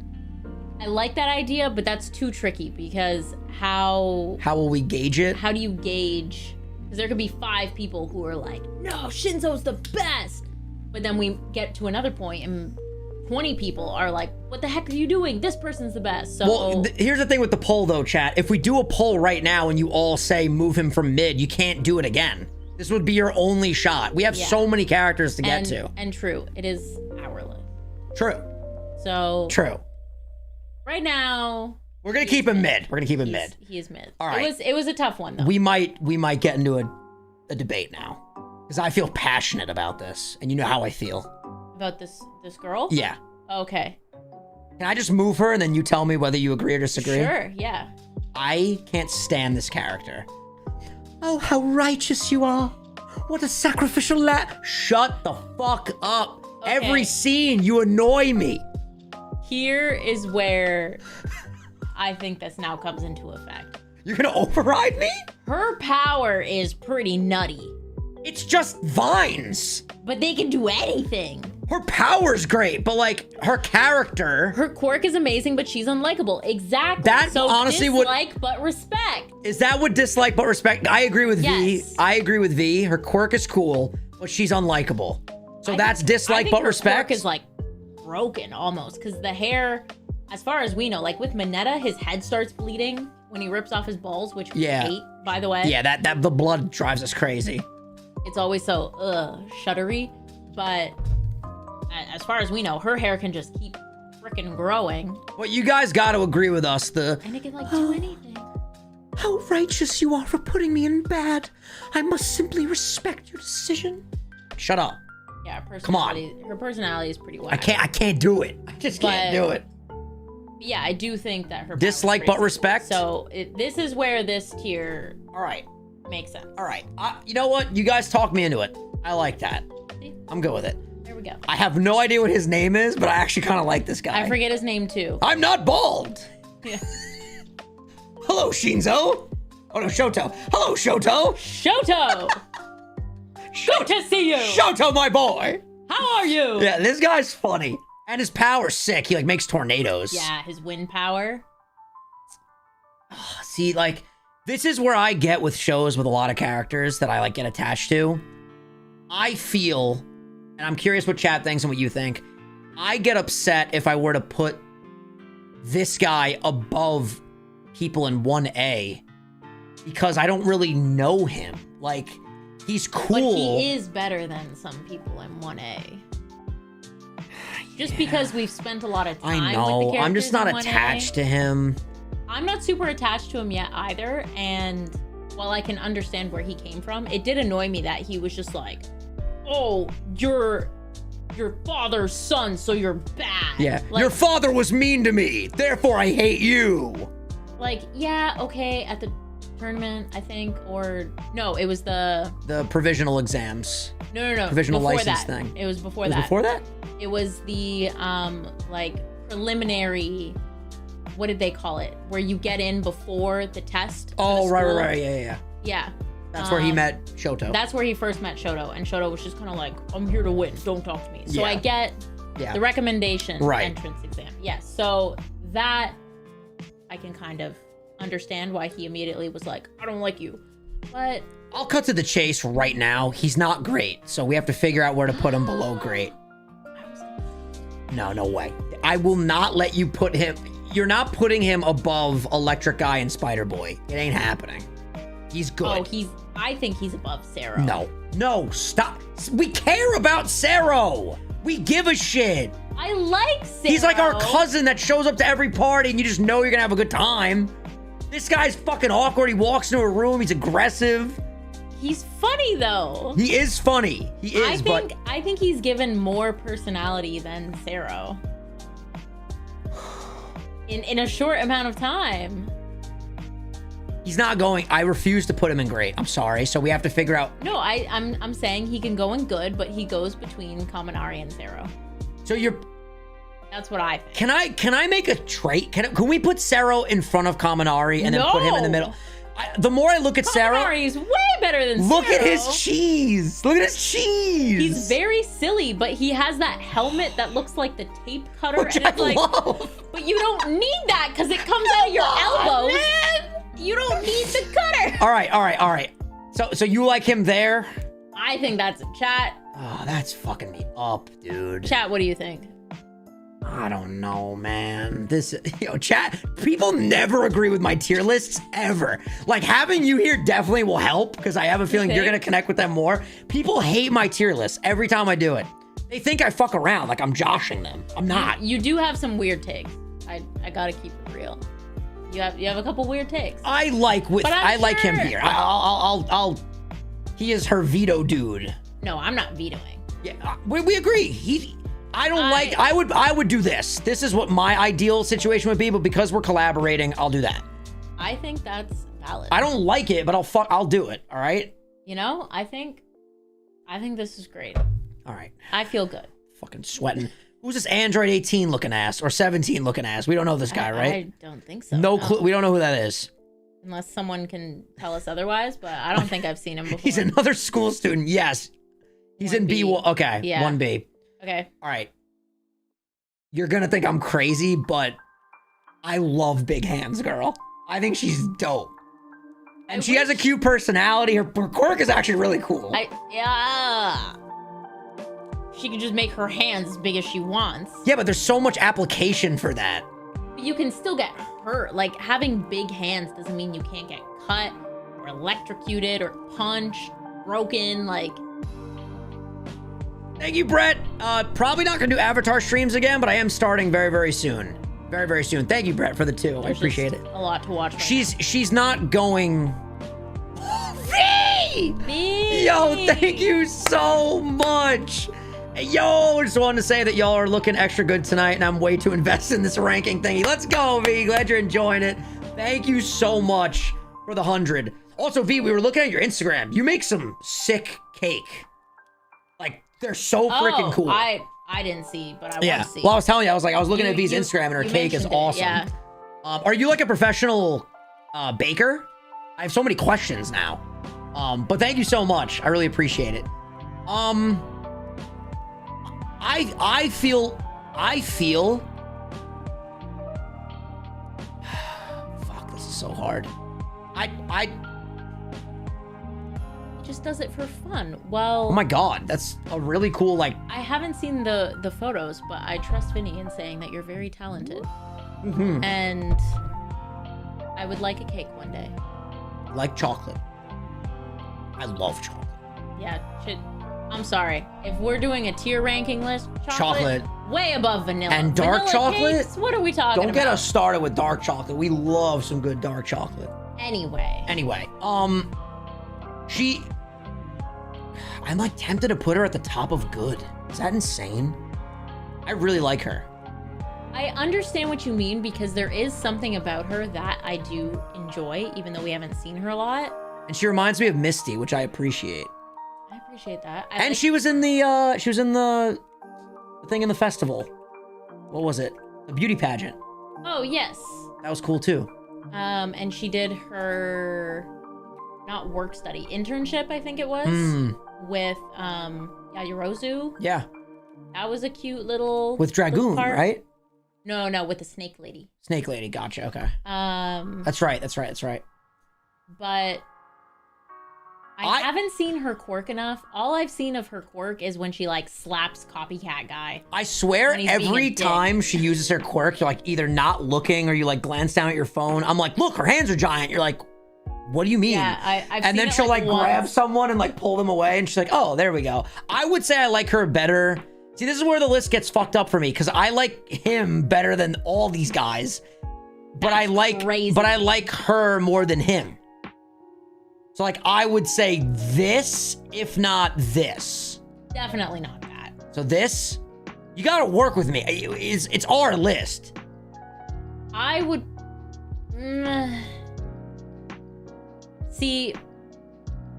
I like that idea, but that's too tricky because how will we gauge it? How do you gauge? Because there could be 5 people who are like, no, Shinso's the best. But then we get to another point and 20 people are like, what the heck are you doing? This person's the best. So well, here's the thing with the poll though, chat. If we do a poll right now and you all say move him from mid, you can't do it again. This would be your only shot. We have so many characters to get to. And true, it is our list. True. So true. Right now, we're gonna keep him mid. We're gonna keep him mid. He is mid. All right. It was a tough one though. We might get into a debate now because I feel passionate about this, and you know how I feel about this girl. Yeah. Okay. Can I just move her and then you tell me whether you agree or disagree? Sure. Yeah. I can't stand this character. Oh, how righteous you are! What a sacrificial Shut the fuck up! Okay. Every scene, you annoy me. Here is where I think this now comes into effect. You're gonna override me? Her power is pretty nutty. It's just vines. But they can do anything. Her power's great, but like her character. Her quirk is amazing, but she's unlikable. Exactly. That so honestly dislike but respect. Is that what dislike but respect? I agree with V. I agree with V. Her quirk is cool, but she's unlikable. So that's dislike but respect. Her quirk is like broken almost because the hair, as far as we know, like with Mineta, his head starts bleeding when he rips off his balls, which we hate, by the way. Yeah, that the blood drives us crazy. It's always so shuddery, but as far as we know, her hair can just keep freaking growing. But you guys got to agree with us. And it can like do anything. How righteous you are for putting me in bad. I must simply respect your decision. Shut up. Yeah, come on. Her personality is pretty wild. I can't do it. I just can't do it. Yeah, I do think that her dislike but respect. So this is where this tier. All right. Makes sense. All right. You know what? You guys talked me into it. I like that. See? I'm good with it. There we go. I have no idea what his name is, but I actually kind of like this guy. I forget his name too. I'm not bald. Yeah. Hello, Shinso. Oh no, Shoto. Hello, Shoto. Shoto. Good to see you. Shoto, my boy. How are you? Yeah, this guy's funny. And his power's sick. He like makes tornadoes. Yeah, his wind power. See, like, this is where I get with shows with a lot of characters that I like get attached to. I feel, and I'm curious what chat thinks and what you think, I get upset if I were to put this guy above people in 1A because I don't really know him. Like, he's cool. But he is better than some people in 1A. Just because we've spent a lot of time I know. with the characters I'm just not in 1A. attached to him. I'm not super attached to him yet either, and while I can understand where he came from, it did annoy me that he was just like, oh, you're your father's son, so you're bad. Yeah, like, your father was mean to me, therefore I hate you. Like, yeah, okay, at the tournament, I think, or no, it was the provisional exams. No. Provisional before license that. thing. It was before it was that. Before that? It was the like preliminary. What did they call it? Where you get in before the test. Oh, the right. Yeah. Yeah. That's where he met Shoto. That's where he first met Shoto, and Shoto was just kind of like, I'm here to win, don't talk to me. So yeah. I get the recommendation entrance exam. Yes, so that I can kind of understand why he immediately was like, I don't like you. But I'll cut to the chase right now. He's not great, so we have to figure out where to put him below great. No way. I will not let you put him... You're not putting him above Electric Guy and Spider Boy. It ain't happening. He's good. Oh, I think he's above Sero. No, stop. We care about Sero. We give a shit. I like Sero. He's like our cousin that shows up to every party and you just know you're gonna have a good time. This guy's fucking awkward. He walks into a room. He's aggressive. He's funny though. He is funny. He is, I think he's given more personality than Sero. In a short amount of time. He's not going. I refuse to put him in great. I'm sorry. So we have to figure out. No, I'm saying he can go in good, but he goes between Kaminari and Sero. So you're. That's what I think. Can I make a trait? Can we put Sero in front of Kaminari and then put him in the middle? The more I look at Sero, Kaminari is way better than Sero. Look at his cheese. Look at his cheese. He's very silly, but he has that helmet that looks like the tape cutter. Which and it's I like, love. But you don't need that because it comes out of your elbows. Man. You don't need the cutter. All right. So you like him there? I think that's a chat. Oh, that's fucking me up, dude. Chat, what do you think? I don't know, man. Chat, people never agree with my tier lists, ever. Like, having you here definitely will help, because I have a feeling you're going to connect with them more. People hate my tier list every time I do it. They think I fuck around, like I'm joshing them. I'm not. You do have some weird takes. I gotta keep it real. You have a couple weird takes. I like him here. I'll he is her veto dude. No, I'm not vetoing. Yeah, we agree. I would do this. This is what my ideal situation would be, but because we're collaborating, I'll do that. I think that's valid. I don't like it, but I'll do it. All right. You know, I think this is great. All right. I feel good. Fucking sweating. Who's this Android 18 looking ass or 17 looking ass? We don't know this guy, right? I don't think so. No clue. We don't know who that is. Unless someone can tell us otherwise, but I don't think I've seen him before. He's another school student. Yes. He's in B. Okay. Yeah. 1B. Okay. All right. You're going to think I'm crazy, but I love big hands, girl. I think she's dope. And she has a cute personality. Her quirk is actually really cool. Yeah. She can just make her hands as big as she wants. Yeah, but there's so much application for that. But you can still get hurt. Like, having big hands doesn't mean you can't get cut or electrocuted or punched, broken, like... Thank you, Brett. Probably not gonna do Avatar streams again, but I am starting very, very soon. Very, very soon. Thank you, Brett, for the 2. I appreciate it. A lot to watch. She's not going... V! Yo, thank you so much. Yo, just wanted to say that y'all are looking extra good tonight, and I'm way too invested in this ranking thingy. Let's go, V. Glad you're enjoying it. Thank you so much for the 100. Also, V, we were looking at your Instagram. You make some sick cake. Like, they're so freaking cool. I didn't see, but I want to see. Well, I was telling you, I was looking at V's Instagram, and her cake is awesome. Yeah. Are you like a professional baker? I have so many questions now. But thank you so much. I really appreciate it. I feel fuck, this is so hard. He just does it for fun. Well, oh my god, that's a really cool, like, I haven't seen the photos, but I trust Vinny in saying that you're very talented. Mm-hmm. And I would like a cake one day. Like chocolate. I love chocolate. Yeah, I'm sorry. If we're doing a tier ranking list, chocolate. Way above vanilla. And dark chocolate? Cakes? What are we talking about? Don't get us started with dark chocolate. We love some good dark chocolate. Anyway, I'm like tempted to put her at the top of good. Is that insane? I really like her. I understand what you mean because there is something about her that I do enjoy, even though we haven't seen her a lot. And she reminds me of Misty, which I appreciate. I appreciate that. And she was in the thing in the festival. What was it? The beauty pageant. Oh, yes. That was cool too. And she did her not work study internship, I think it was, with Yayorozu. Yeah. That was a cute little with Dragoon, right? No, with the snake lady. Snake lady, gotcha. Okay. That's right. But I haven't seen her quirk enough. All I've seen of her quirk is when she like slaps copycat guy. I swear every time she uses her quirk, you're like either not looking or you like glance down at your phone. I'm like, look, her hands are giant. You're like, what do you mean? Yeah, I've and then she'll like grab someone and like pull them away and she's like, oh, there we go. I would say I like her better. See, this is where the list gets fucked up for me because I like him better than all these guys. But I like her more than him. So like I would say this, if not this. Definitely not that. So this, you gotta work with me. It's our list. I would see.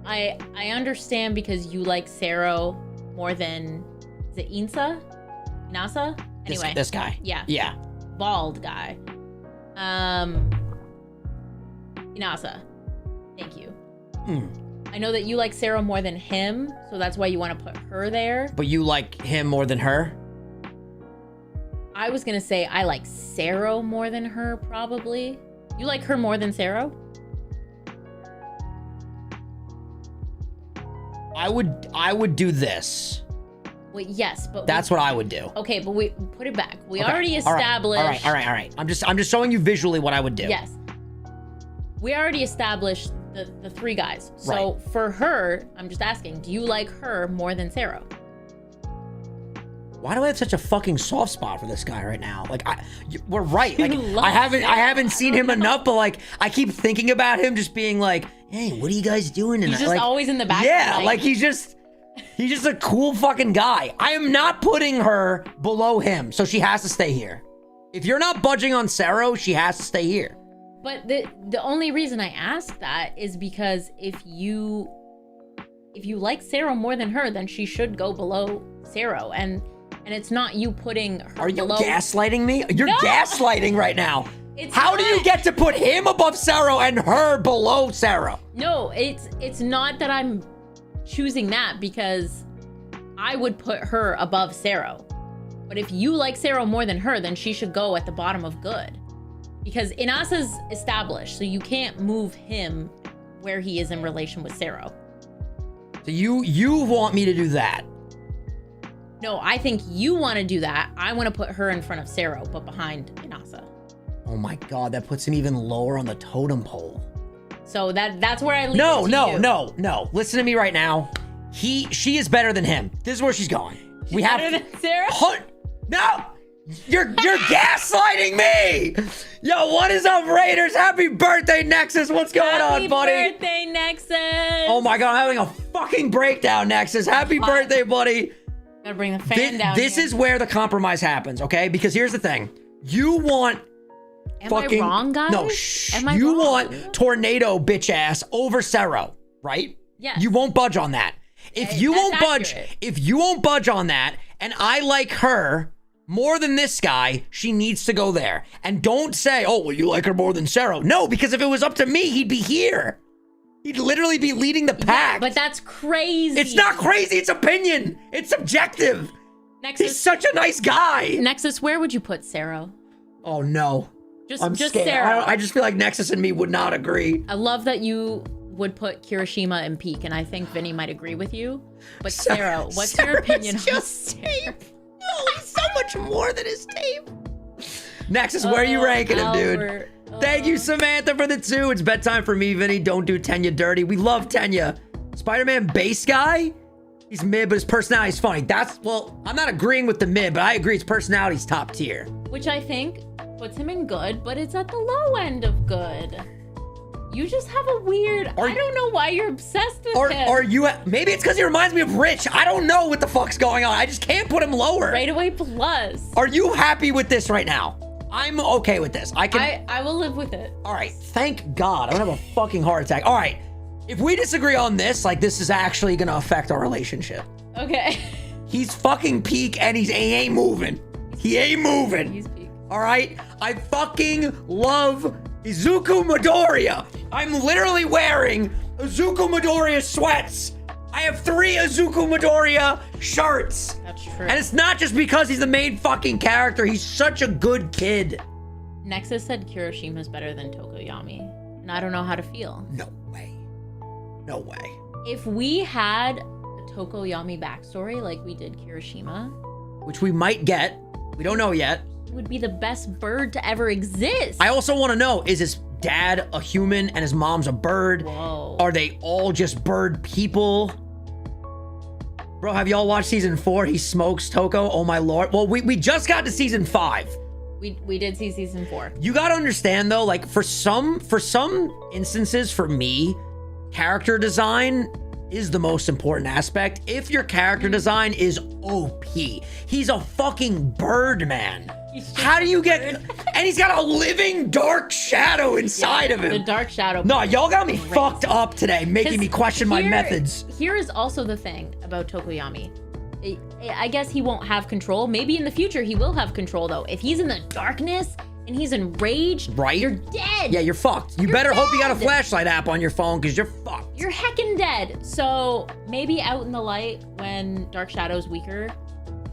I understand because you like Sero more than is it Inasa? Anyway, this guy. Yeah. Bald guy. Inasa. Thank you. I know that you like Sero more than him, so that's why you want to put her there. But you like him more than her? I was going to say I like Sero more than her, probably. You like her more than Sero? I would do this. Well, yes, but that's what I would do. Okay, but we put it back. We already established. All right. I'm just showing you visually what I would do. Yes. We already established the three guys. So for her, I'm just asking, do you like her more than Sero? Why do I have such a fucking soft spot for this guy right now? Like, we're right. Like, I haven't seen him enough, but like, I keep thinking about him just being like, hey, what are you guys doing tonight? He's just like, always in the back. Yeah, like he's just a cool fucking guy. I am not putting her below him, so she has to stay here. If you're not budging on Sero, she has to stay here. But the only reason I ask that is because if you like Sero more than her, then she should go below Sero. And it's not you putting her Are you below... gaslighting me? You're gaslighting right now. How do you get to put him above Sero and her below Sero? No, it's not that I'm choosing that because I would put her above Sero. But if you like Sero more than her, then she should go at the bottom of good. Because Inasa's established, so you can't move him where he is in relation with Sero. So you want me to do that? No, I think you want to do that. I want to put her in front of Sero, but behind Inasa. Oh my god, that puts him even lower on the totem pole. So that's where I leave No. Listen to me right now. She is better than him. This is where she's going. She's better than Sero? No! You're gaslighting me! Yo, what is up, Raiders? Happy birthday, Nexus! What's going on, buddy? Happy birthday, Nexus! Oh my god, I'm having a fucking breakdown, Nexus. Happy birthday, buddy! Gotta bring the fan down. This is where the compromise happens, okay? Because here's the thing. You want I wrong, guys? No, you want Tornado bitch ass over Sero, right? Yes. You won't budge on that. If you won't budge on that, and I like her more than this guy, she needs to go there. And don't say, oh, well, you like her more than Sero. No, because if it was up to me, he'd be here. He'd literally be leading the pack. Yeah, but that's crazy. It's not crazy. It's opinion. It's subjective. Nexus, he's such a nice guy. Nexus, where would you put Sero? Oh, no. I'm just scared. Sero. I just feel like Nexus and me would not agree. I love that you would put Kirishima and Peak, and I think Vinny might agree with you. But Sero, what's your opinion on just tape? No, he's so much more than his tape. Nexus, where are you ranking him, dude? Thank you, Samantha, for the 2. It's bedtime for me, Vinny. Don't do Tenya dirty. We love Tenya. Spider-Man base guy? He's mid, but his personality's funny. Well, I'm not agreeing with the mid, but I agree his personality's top tier. Which I think puts him in good, but it's at the low end of good. You just have a weird... I don't know why you're obsessed with him. Or you... Maybe it's because he reminds me of Rich. I don't know what the fuck's going on. I just can't put him lower. Right away plus. Are you happy with this right now? I'm okay with this. I will live with it. All right. Thank God. I'm gonna have a fucking heart attack. All right. If we disagree on this, like, this is actually gonna affect our relationship. Okay. He's fucking peak and he ain't moving. He ain't moving. He's peak. All right? I fucking love Izuku Midoriya. I'm literally wearing Izuku Midoriya sweats. I have 3 Izuku Midoriya shirts. That's true. And it's not just because he's the main fucking character. He's such a good kid. Nexus said Kirishima's better than Tokoyami. And I don't know how to feel. No way. No way. If we had a Tokoyami backstory like we did Kirishima, which we might get, we don't know yet, it would be the best bird to ever exist. I also want to know, is his dad a human and his mom's a bird? Whoa. Are they all just bird people? Bro, have y'all watched season 4? He smokes Toko. Oh my lord. Well, we just got to season 5. We did see season 4. You gotta understand though, like for some instances, for me, character design is the most important aspect. If your character design is OP, he's a fucking bird man. How do you get... And he's got a living dark shadow inside of him. The dark shadow. No, y'all got me fucked up today, making me question my methods. Here is also the thing about Tokoyami. I guess he won't have control. Maybe in the future he will have control though. If he's in the darkness and he's enraged, right? You're dead. Yeah, you're fucked. You better hope you got a flashlight app on your phone because you're fucked. You're heckin' dead. So maybe out in the light when Dark Shadow's weaker,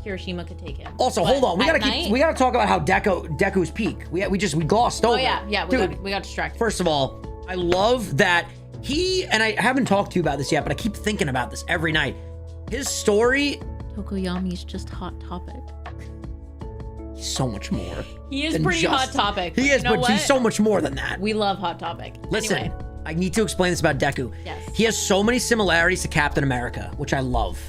Kirishima could take him. Also, hold on. We gotta talk about how Deku's peak. We glossed over. Oh yeah, we got distracted. First of all, I love that and I haven't talked to you about this yet, but I keep thinking about this every night. His story. Tokoyami's just Hot Topic. He's so much more. He is pretty Hot Topic. He is, but he's so much more than that. We love Hot Topic. Listen, anyway. I need to explain this about Deku. Yes. He has so many similarities to Captain America, which I love.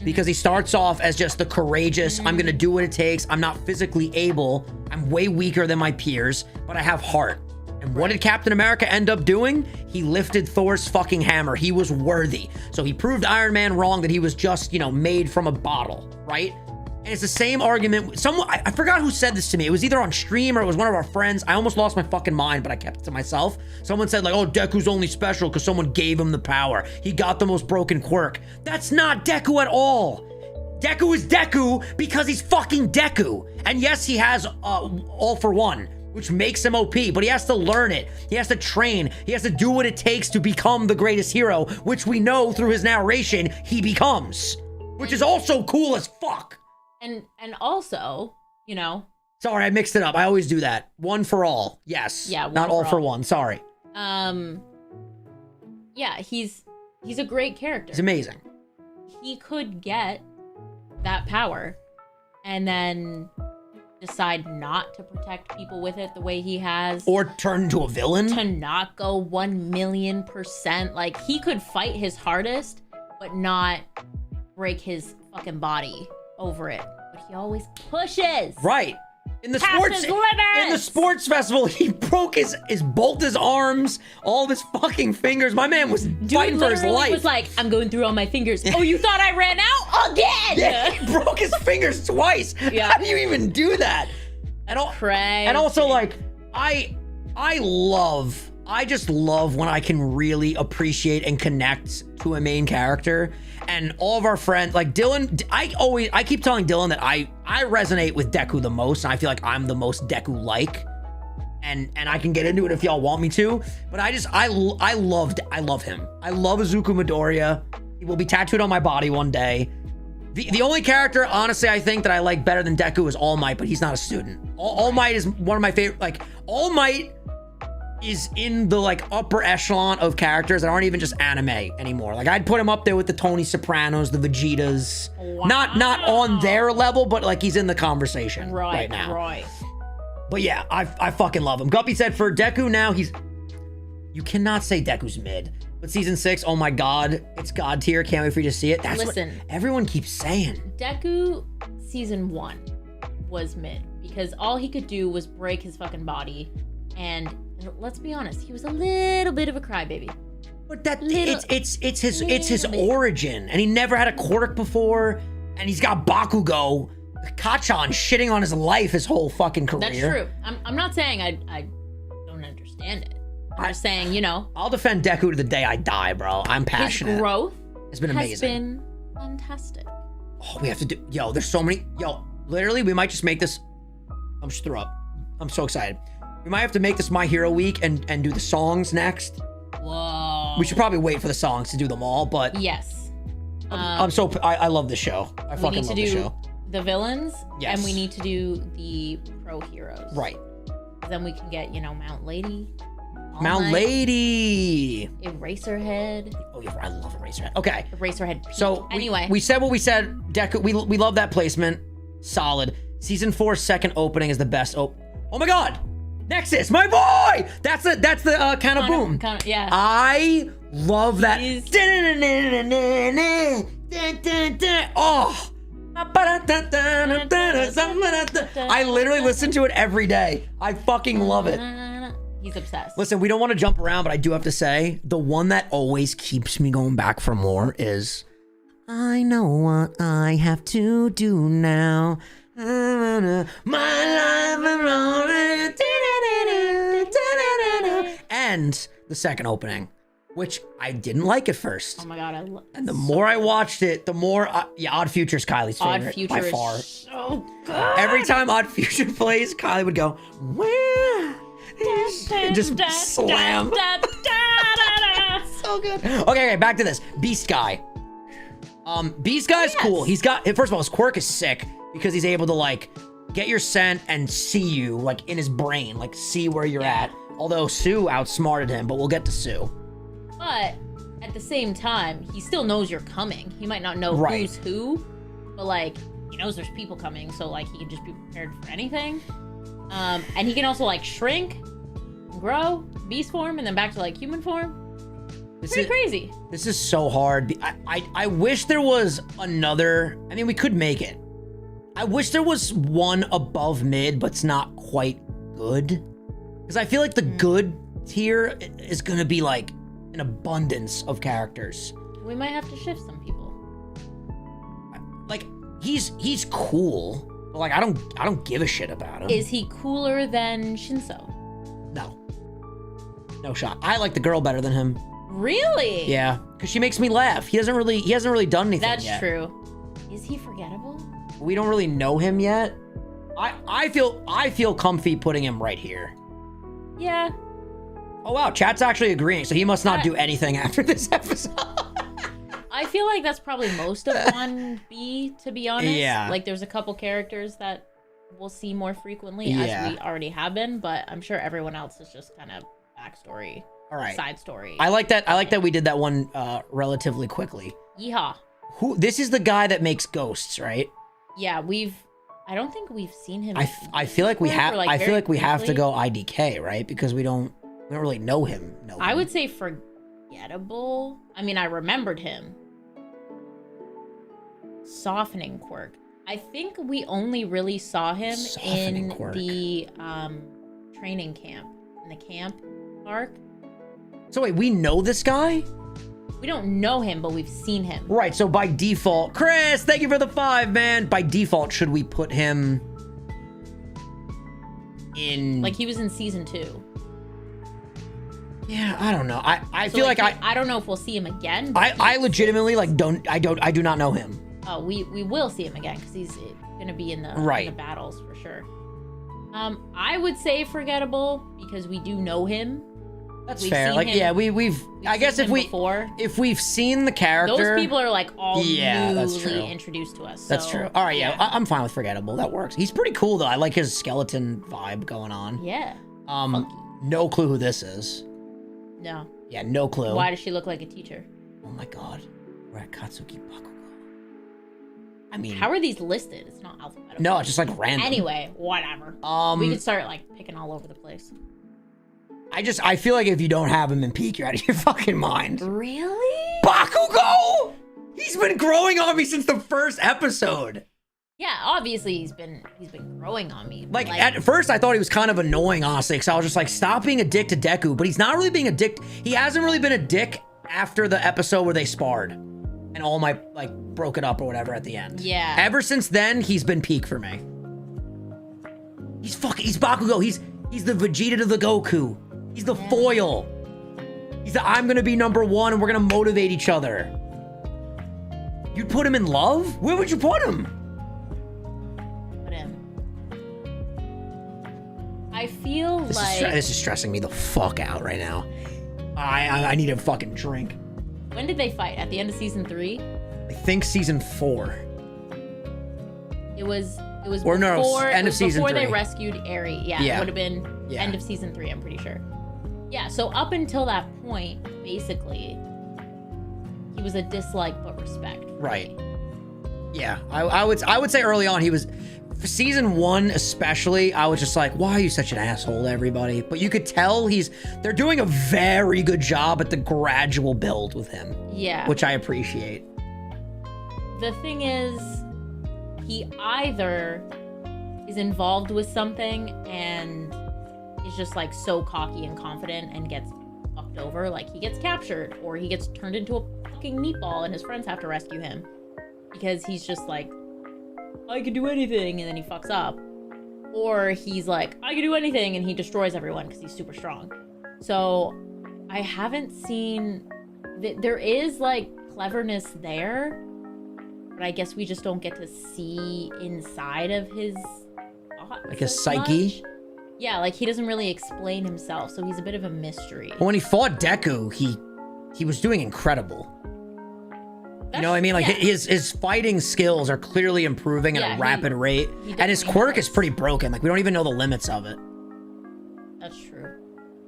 Because he starts off as just the courageous, I'm gonna do what it takes, I'm not physically able, I'm way weaker than my peers, but I have heart. And what did Captain America end up doing? He lifted Thor's fucking hammer. He was worthy. So he proved Iron Man wrong that he was just, made from a bottle, right? And it's the same argument. I forgot who said this to me. It was either on stream or it was one of our friends. I almost lost my fucking mind, but I kept it to myself. Someone said like, oh, Deku's only special because someone gave him the power. He got the most broken quirk. That's not Deku at all. Deku is Deku because he's fucking Deku. And yes, he has all for one, which makes him OP, but he has to learn it. He has to train. He has to do what it takes to become the greatest hero, which we know through his narration he becomes, which is also cool as fuck. And also, Sorry, I mixed it up. I always do that. One for all. Yes. Yeah. Not all for one. Sorry. Yeah, he's a great character. He's amazing. He could get that power and then decide not to protect people with it the way he has. Or turn into a villain. To not go 1,000,000%. Like, he could fight his hardest, but not break his fucking body over it. But he always pushes. Right. In the sports festival, he broke both his arms, all of his fucking fingers. My man was fighting for his life. He was like, I'm going through all my fingers. Oh, you thought I ran out? Again! Yeah, he broke his fingers twice. Yeah. How do you even do that? Crazy. And also, like, I just love when I can really appreciate and connect to a main character. And all of our friends, like Dylan, I keep telling Dylan that I resonate with Deku the most. And I feel like I'm the most Deku-like. And I can get into it if y'all want me to. But I love him. I love Izuku Midoriya. He will be tattooed on my body one day. The only character, honestly, I think that I like better than Deku is All Might, but he's not a student. All Might is one of my favorite. Like, All Might is in the like upper echelon of characters that aren't even just anime anymore. Like, I'd put him up there with the Tony Sopranos, the Vegetas. Wow. Not on their level, but like he's in the conversation right now. Right. But yeah, I fucking love him. Guppy said for Deku now, you cannot say Deku's mid. But season 6, oh my God, it's God tier. Can't wait for you to see it. That's what everyone keeps saying. Deku season 1 was mid because all he could do was break his fucking body. And let's be honest, he was a little bit of a crybaby. But it's his origin, and he never had a quirk before, and he's got Bakugo, Kachan shitting on his life his whole fucking career. That's true. I'm not saying I don't understand it. I'm just saying, you know. I'll defend Deku to the day I die, bro. I'm passionate. His growth has been amazing. Has been fantastic. Oh, we have to do. Yo, there's so many. Yo, literally, we might just make this. I'm just throw up. I'm so excited. We might have to make this My Hero Week and do the songs next. Whoa. We should probably wait for the songs to do them all, but yes. I love the show. I fucking love the show. The villains, yes. And we need to do the pro heroes. Right. Then we can get, Mount Lady. Mount Lady. Eraserhead. Oh yeah, I love Eraserhead. Okay. Eraserhead. Peak. So anyway, we said what we said. Deku, we love that placement. Solid. Season 4's second opening is the best. Oh my God. Nexus, my boy. That's the kind of boom. Yeah. I love that. Oh. I literally listen to it every day. I fucking love it. He's obsessed. Listen, we don't want to jump around, but I do have to say, the one that always keeps me going back for more is, I know what I have to do now. My life and the second opening, which I didn't like at first. Oh my God, and the more I watched it, the more Odd Future's Kylie's favorite. Odd Future by far. Is so good. Every time Odd Future plays, Kylie would go, where? And just slam. So good. Okay, back to this. Beast Guy. Beast Guy's cool. He's got, first of all, his quirk is sick because he's able to like get your scent and see you like in his brain, like see where you're at. Although Sue outsmarted him, but we'll get to Sue. But at the same time, he still knows you're coming. He might not know who's who, but like he knows there's people coming, so like he can just be prepared for anything. And he can also like shrink, grow, beast form, and then back to like human form. Pretty crazy. This is so hard. I wish there was another. I mean, we could make it. I wish there was one above mid, but it's not quite good. Because I feel like the good tier is going to be like an abundance of characters. We might have to shift some people. Like he's cool, but like I don't give a shit about him. Is he cooler than Shinso? No shot. I like the girl better than him. Really? Yeah, because she makes me laugh. He hasn't really done anything yet. That's true. Is he forgettable? We don't really know him yet. I feel comfy putting him right here. Yeah. Oh wow, chat's actually agreeing, so he must not do anything after this episode. I feel like that's probably most of 1B, to be honest. Yeah. Like there's a couple characters that we'll see more frequently as we already have been, but I'm sure everyone else is just kind of backstory. All right. Side story. I like that we did that one relatively quickly. Yeehaw. This is the guy that makes ghosts, right? Yeah, I don't think we've seen him. I feel like we have. Like I feel like we have to go IDK, right? Because we don't really know him. I would say forgettable. I mean, I remembered him. Softening quirk. I think we only really saw him in the training camp, in the camp arc. So wait, we know this guy? We don't know him, but we've seen him. Right, so by default, Chris, thank you for the 5, man. By default, should we put him in... Like, he was in season 2. Yeah, I don't know. I feel like I don't know if we'll see him again. I legitimately, like, I do not know him. Oh, we will see him again, because he's going to be in the battles, for sure. I would say forgettable, because we do know him. That's fair. Like, yeah, we've I guess if we've seen the character, those people are like all newly introduced to us. That's true. All right, yeah, I'm fine with forgettable. That works. He's pretty cool though. I like his skeleton vibe going on. Yeah. No clue who this is. No. Yeah, no clue. Why does she look like a teacher? Oh my God, we're at Katsuki Bakugo. I mean, how are these listed? It's not alphabetical. No, it's just like random. Anyway, whatever. We could start like picking all over the place. I feel like if you don't have him in peak, you're out of your fucking mind. Really? Bakugo! He's been growing on me since the first episode. Yeah, obviously he's been growing on me. Like at first I thought he was kind of annoying, honestly, because I was just like, stop being a dick to Deku, but he's not really being a dick. He hasn't really been a dick after the episode where they sparred and All Might like broke it up or whatever at the end. Yeah. Ever since then, he's been peak for me. He's Bakugo. He's the Vegeta to the Goku. He's the foil. He's the I'm gonna be number one and we're gonna motivate each other. You'd put him in love? Where would you put him? I feel this is stressing me the fuck out right now. I need a fucking drink. When did they fight? At the end of season 3? I think season 4. It was or before, end of season 3. Before they rescued Eri. Yeah, it would have been end of season 3, I'm pretty sure. Yeah, so up until that point, basically, he was a dislike but respect. Right. Yeah, I would say early on he was. For season 1 especially, I was just like, why are you such an asshole to everybody? But you could tell they're doing a very good job at the gradual build with him. Yeah. Which I appreciate. The thing is, he either is involved with something and is just like so cocky and confident and gets fucked over, like he gets captured, or he gets turned into a fucking meatball and his friends have to rescue him because he's just like, I could do anything, and then he fucks up. Or he's like, I can do anything, and he destroys everyone because he's super strong. So I haven't seen there is like cleverness there, but I guess we just don't get to see inside of his thoughts, like his psyche. Much. Yeah, like he doesn't really explain himself, so he's a bit of a mystery. But when he fought Deku, he was doing incredible. You know what I mean? Like his fighting skills are clearly improving at a rapid rate, and his quirk is pretty broken. Like we don't even know the limits of it. That's true.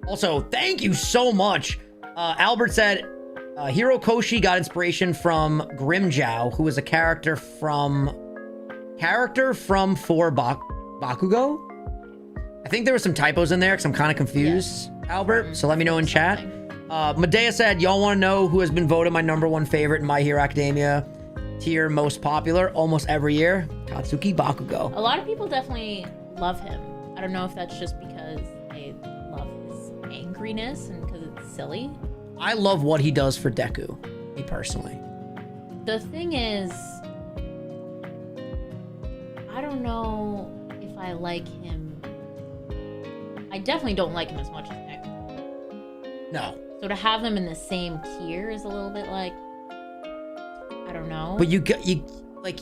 Also, thank you so much. Albert said, Hirokoshi got inspiration from Grimjow, who is a character from 4 Bakugo. I think there were some typos in there because I'm kind of confused, Albert. So let me know in chat. Medea said, y'all want to know who has been voted my #1 favorite in My Hero Academia tier most popular almost every year? Katsuki Bakugo. A lot of people definitely love him. I don't know if that's just because they love his angriness and because it's silly. I love what he does for Deku, me personally. The thing is, I don't know if I like him. I definitely don't like him as much as Deku. No. So to have them in the same tier is a little bit like, I don't know. But you like,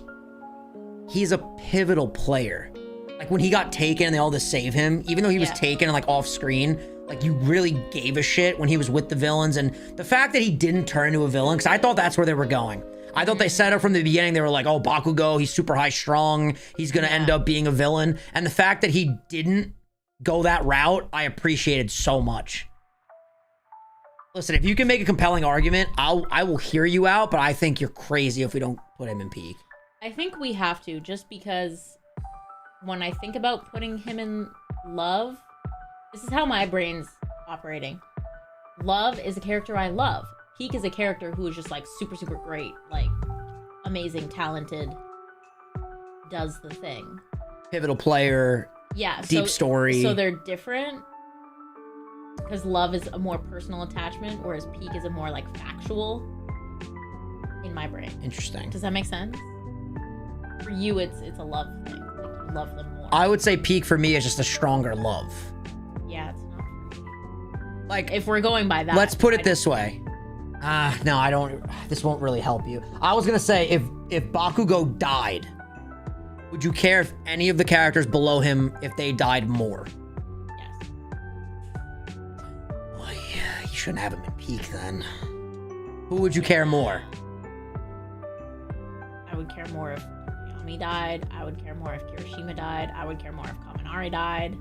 he's a pivotal player. Like when he got taken and they all had to save him, even though he was taken like off screen, like you really gave a shit when he was with the villains. And the fact that he didn't turn into a villain, because I thought that's where they were going. I thought they set up from the beginning, they were like, oh, Bakugo, he's super high strong, he's gonna end up being a villain. And the fact that he didn't go that route, I appreciated so much. Listen, if you can make a compelling argument, I will hear you out, but I think you're crazy if we don't put him in peak. I think we have to, just because when I think about putting him in love, this is how my brain's operating. Love is a character I love. Peak is a character who is just like super, super great, like amazing, talented, does the thing. Pivotal player. Yeah. Deep story. So they're different. Because love is a more personal attachment, whereas peak is a more like factual in my brain. Interesting. Does that make sense? For you, it's a love thing. Like you love them more. I would say peak for me is just a stronger love. Yeah, it's not for me. Like if we're going by that. Let's put it this way. No, I don't. This won't really help you. I was gonna say if Bakugo died, would you care if any of the characters below him if they died more? Shouldn't have him in peak then. Who would you care more? I would care more if Tokoyami died. I would care more if Kirishima died. I would care more if Kaminari died.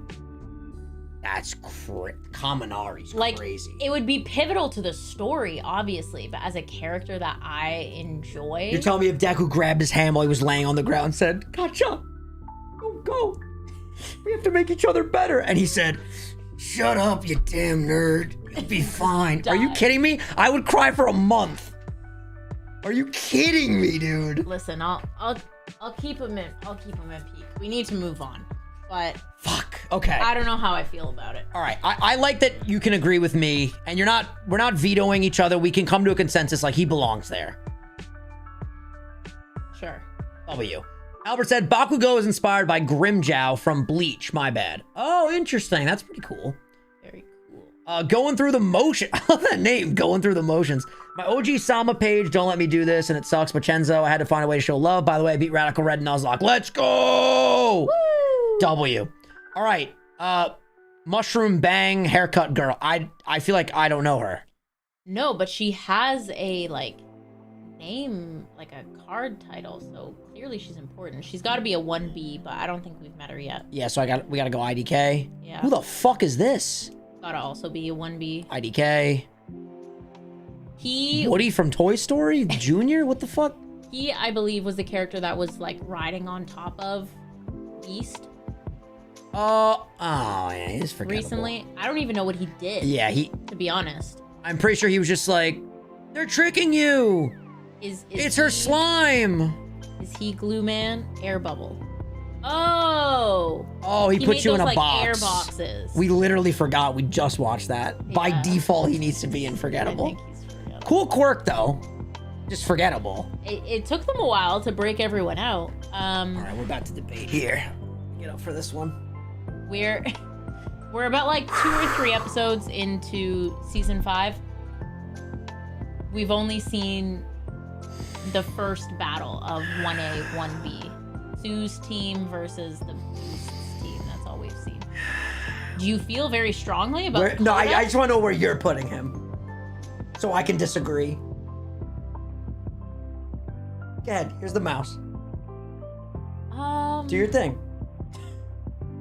That's Kaminari's like, crazy. It would be pivotal to the story, obviously, but as a character that I enjoy. You're telling me if Deku grabbed his hand while he was laying on the ground and said, "Gotcha, go. We have to make each other better." And he said, "Shut up, you damn nerd. You'll be fine." Are you kidding me? I would cry for a month. Are you kidding me, dude? Listen, I'll keep him in. I'll keep him in peak. We need to move on. But fuck. Okay. I don't know how I feel about it. All right. I like that you can agree with me, and we're not vetoing each other. We can come to a consensus. Like, he belongs there. Sure. W. Albert said Bakugo is inspired by Grimjow from Bleach. My bad. Oh, interesting. That's pretty cool. Very cool. Going through the motion. I love that name. Going through the motions. My OG Sama page. Don't let me do this, and it sucks. But Chenzo, I had to find a way to show love. By the way, I beat Radical Red and Nuzlocke. Let's go. Woo! W. All right. Mushroom Bang haircut girl. I feel like I don't know her. No, but she has a name, like a card title, so clearly she's important. She's got to be a 1B, but I don't think we've met her yet. Yeah, so we got to go IDK. Yeah. Who the fuck is this? Gotta also be a 1B. IDK. Woody from Toy Story Jr.? What the fuck? He, I believe, was the character that was like riding on top of Beast. Oh yeah, he's forgettable. Recently, I don't even know what he did. Yeah, to be honest. I'm pretty sure he was just like, they're tricking you. It's her slime. Is he Glue Man? Air Bubble. Oh, he put you in a box. Air boxes. We literally forgot. We just watched that. Yeah. By default, he needs to be in forgettable. I think he's forgettable. Cool quirk though. Just forgettable. It took them a while to break everyone out. All right, we're about to debate here. Get up for this one. We're about like 2 or 3 episodes into season 5. We've only seen the first battle of 1A, 1B. Sue's team versus the Beast's team. That's all we've seen. Do you feel very strongly about Koda? No, I just want to know where you're putting him. So I can disagree. Go ahead. Here's the mouse. Do your thing.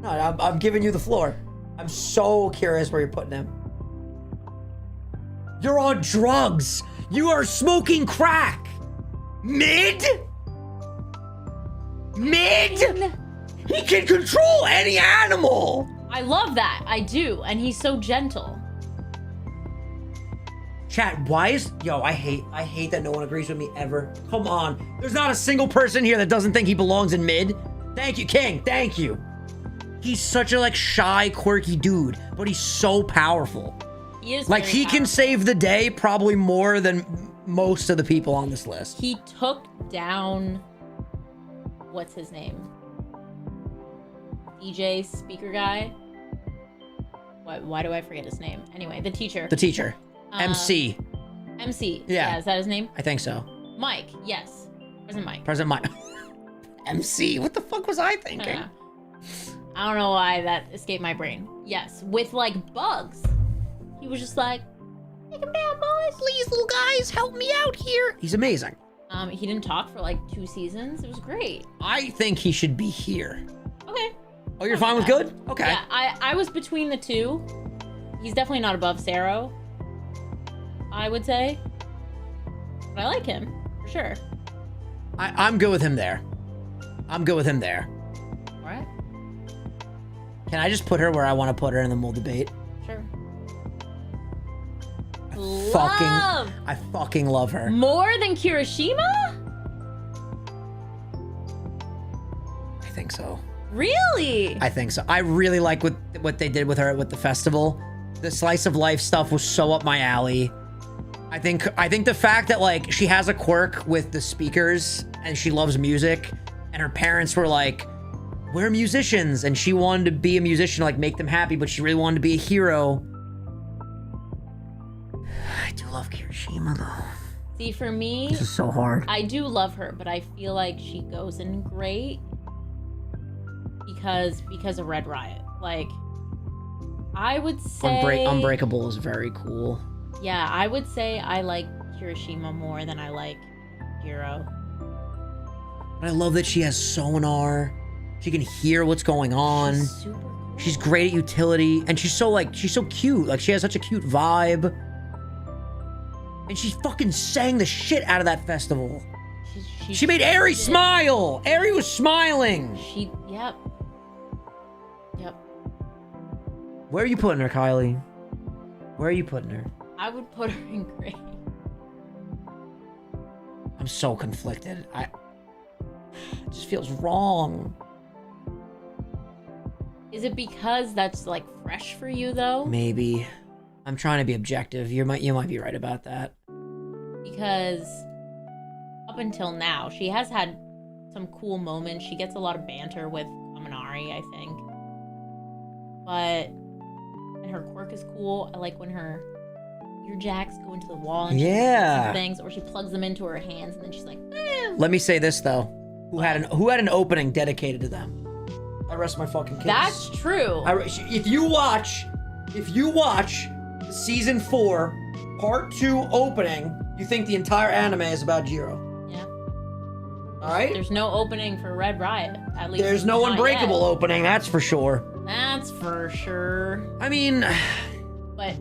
No, I'm giving you the floor. I'm so curious where you're putting him. You're on drugs. You are smoking crack. Mid? He can control any animal. I love that. I do. And he's so gentle. Chat, why is... Yo, I hate that no one agrees with me ever. Come on. There's not a single person here that doesn't think he belongs in mid. Thank you, King. Thank you. He's such a shy, quirky dude, but he's so powerful. He is like, he can save the day probably more than most of the people on this list. He took down... What's his name? DJ speaker guy? Why do I forget his name? Anyway, the teacher. The teacher. MC. MC. Yeah. Is that his name? I think so. Mike. Yes. President Mike. President Mike. MC. What the fuck was I thinking? I don't know why that escaped my brain. Yes. With bugs. He was just like, take him down, boys. Please, little guys, help me out here. He's amazing. He didn't talk for 2 seasons. It was great. I think he should be here. Okay. Oh, you're fine with good? Okay. Yeah, I was between the two. He's definitely not above Sero, I would say. But I like him, for sure. I'm good with him there. I'm good with him there. All right. Can I just put her where I want to put her and then we'll debate? Sure. I fucking love her. More than Kirishima? I think so. Really? I think so. I really like what they did with her with the festival. The slice of life stuff was so up my alley. I think the fact that she has a quirk with the speakers and she loves music and her parents were like, we're musicians, and she wanted to be a musician, make them happy, but she really wanted to be a hero. I do love Kirishima though. See, for me, this is so hard. I do love her, but I feel like she goes in great because of Red Riot. I would say Unbreakable is very cool. Yeah, I would say I like Kirishima more than I like Jiro. But I love that she has sonar. She can hear what's going on. She's super She's great at utility, and she's so cute. Like, she has such a cute vibe. And she fucking sang the shit out of that festival. She made Eri smile! Eri was smiling! Yep. Where are you putting her, Kylie? Where are you putting her? I would put her in gray. I'm so conflicted. It just feels wrong. Is it because that's like fresh for you though? Maybe. I'm trying to be objective. You might be right about that. Because up until now, she has had some cool moments. She gets a lot of banter with Kaminari, I think. And her quirk is cool. I like when her ear jacks go into the wall and she does some things, or she plugs them into her hands and then she's like, eh. Let me say this though. Who had an opening dedicated to them? I rest my fucking case. That's true. If you watch the season 4 part 2 opening, you think the entire anime is about Jiro. Yeah. All right. There's no opening for Red Riot. At least there's no Unbreakable yet. Opening. That's for sure. That's for sure. I mean, but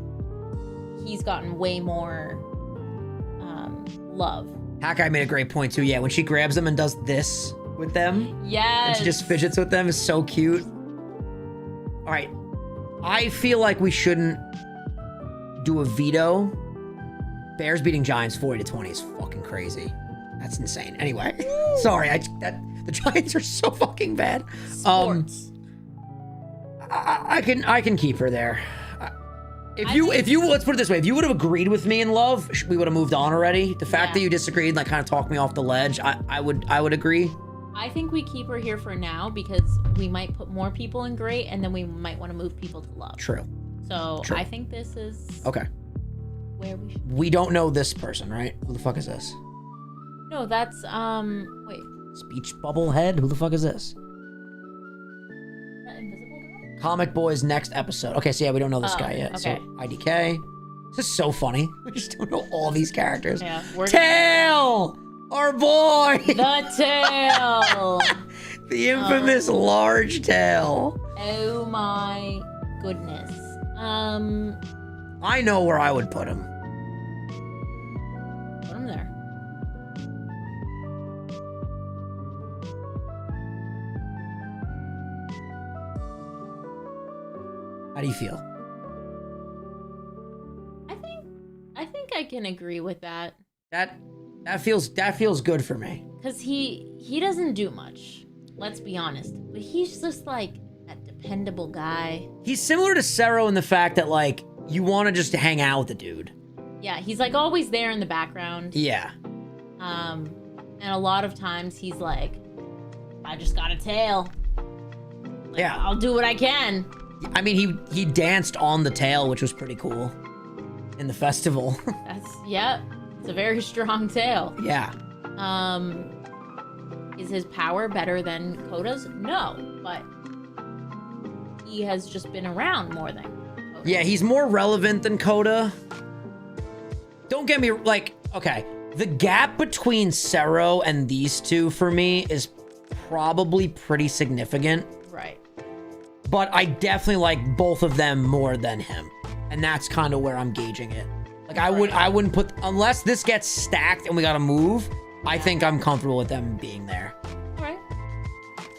he's gotten way more love. Hawkeye made a great point too. Yeah, when she grabs them and does this with them. Yes. And she just fidgets with them is so cute. All right. I feel like we shouldn't do a veto. Bears beating Giants 40-20 is fucking crazy. That's insane. Anyway, sorry. The Giants are so fucking bad. Sports. I can keep her there. If you let's put it this way, if you would have agreed with me in love, we would have moved on already. The fact that you disagreed and like kind of talked me off the ledge, I would agree. I think we keep her here for now because we might put more people in gray and then we might want to move people to love. True. So I think this is okay. Where we should. We don't know this person, right? Who the fuck is this? No, that's wait. Speech bubble head? Who the fuck is this? That invisible guy? Comic Boy's next episode. Okay, so yeah, we don't know this guy yet. Okay. So IDK. This is so funny. We just don't know all these characters. Yeah. Tail! Our boy! The tail! The infamous large tail. Oh my goodness. I know where I would put him. Put him there. How do you feel? I think I can agree with that. That feels good for me. Cause he doesn't do much. Let's be honest. But he's just like that dependable guy. He's similar to Sero in the fact that like you want to just hang out with the dude. Yeah, he's like always there in the background. Yeah. And a lot of times he's like, I just got a tail. Like, yeah. I'll do what I can. I mean, he danced on the tail, which was pretty cool in the festival. It's a very strong tail. Yeah. Is his power better than Koda's? No, but he has just been around more than Koda. Yeah, he's more relevant than Koda. Don't get me, like, okay. The gap between Sero and these two for me is probably pretty significant. Right. But I definitely like both of them more than him. And that's kind of where I'm gauging it. Like, I wouldn't put, unless this gets stacked and we gotta move, I think I'm comfortable with them being there. Right.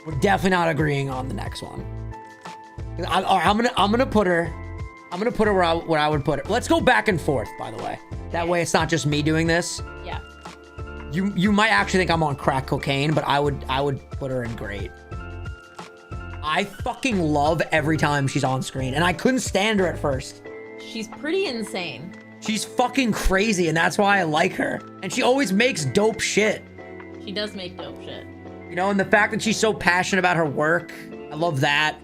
We're definitely not agreeing on the next one. I'm gonna put her where I would put her. Let's go back and forth, by the way. That way it's not just me doing this. Yeah. You might actually think I'm on crack cocaine, but I would put her in great. I fucking love every time she's on screen, and I couldn't stand her at first. She's pretty insane. She's fucking crazy, and that's why I like her. And she always makes dope shit. She does make dope shit. You know, and the fact that she's so passionate about her work, I love that.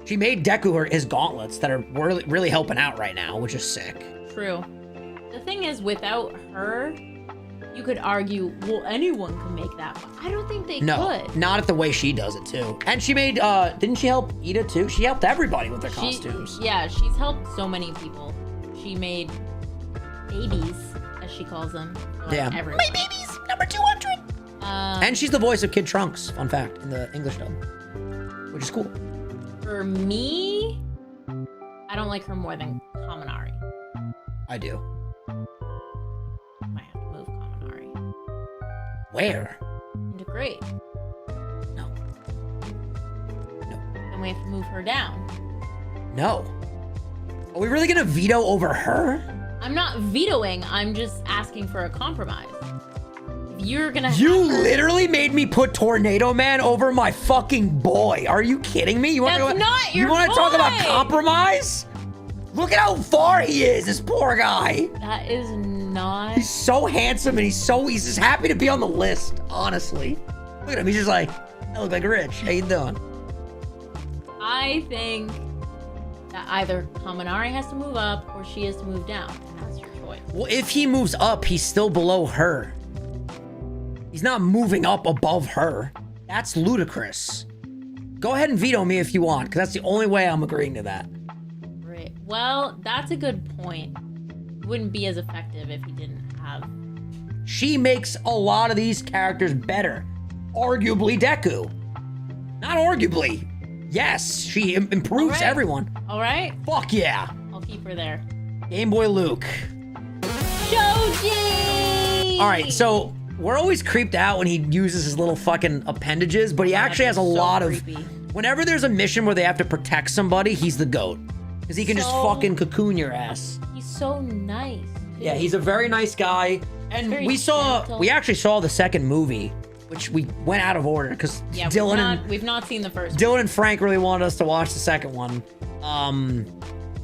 She made Deku his gauntlets that are really, really helping out right now, which is sick. True. The thing is, without her, you could argue, well, anyone can make that, but I don't think they could. No, not at the way she does it, too. And she made, didn't she help Iida, too? She helped everybody with their costumes. Yeah, she's helped so many people. She made babies, as she calls them. Yeah. Everyone. My babies, number 200! And she's the voice of Kid Trunks, fun fact, in the English dub, which is cool. For me, I don't like her more than Kaminari. I do. Might have to move Kaminari. Where? Into grade. No. Then we have to move her down. No. Are we really gonna veto over her? I'm not vetoing, I'm just asking for a compromise. If you're gonna You literally made me put Tornado Man over my fucking boy. Are you kidding me? You That's not your You wanna talk about boy! compromise? Look at how far he is, this poor guy. That is not... He's so handsome and he's just happy to be on the list, honestly. Look at him, he's just like, I look like Rich. How you doing? I think that either Kaminari has to move up or she has to move down, and that's your choice. Well, if he moves up, he's still below her. He's not moving up above her. That's ludicrous. Go ahead and veto me if you want, because that's the only way I'm agreeing to that. Right. Well, that's a good point. It wouldn't be as effective if he didn't have... She makes a lot of these characters better. Arguably Deku. Not arguably. Yes, she improves everyone. All right. Fuck yeah. I'll keep her there. Game Boy Luke. Shoji! All right, so we're always creeped out when he uses his little fucking appendages, but he actually has a lot creepy. of... Whenever there's a mission where they have to protect somebody, he's the GOAT. Because he can just fucking cocoon your ass. He's so nice. Too. Yeah, he's a very nice guy. And Very we actually saw the second movie, which we went out of order because we've not seen the first Dylan and Frank really wanted us to watch the second one.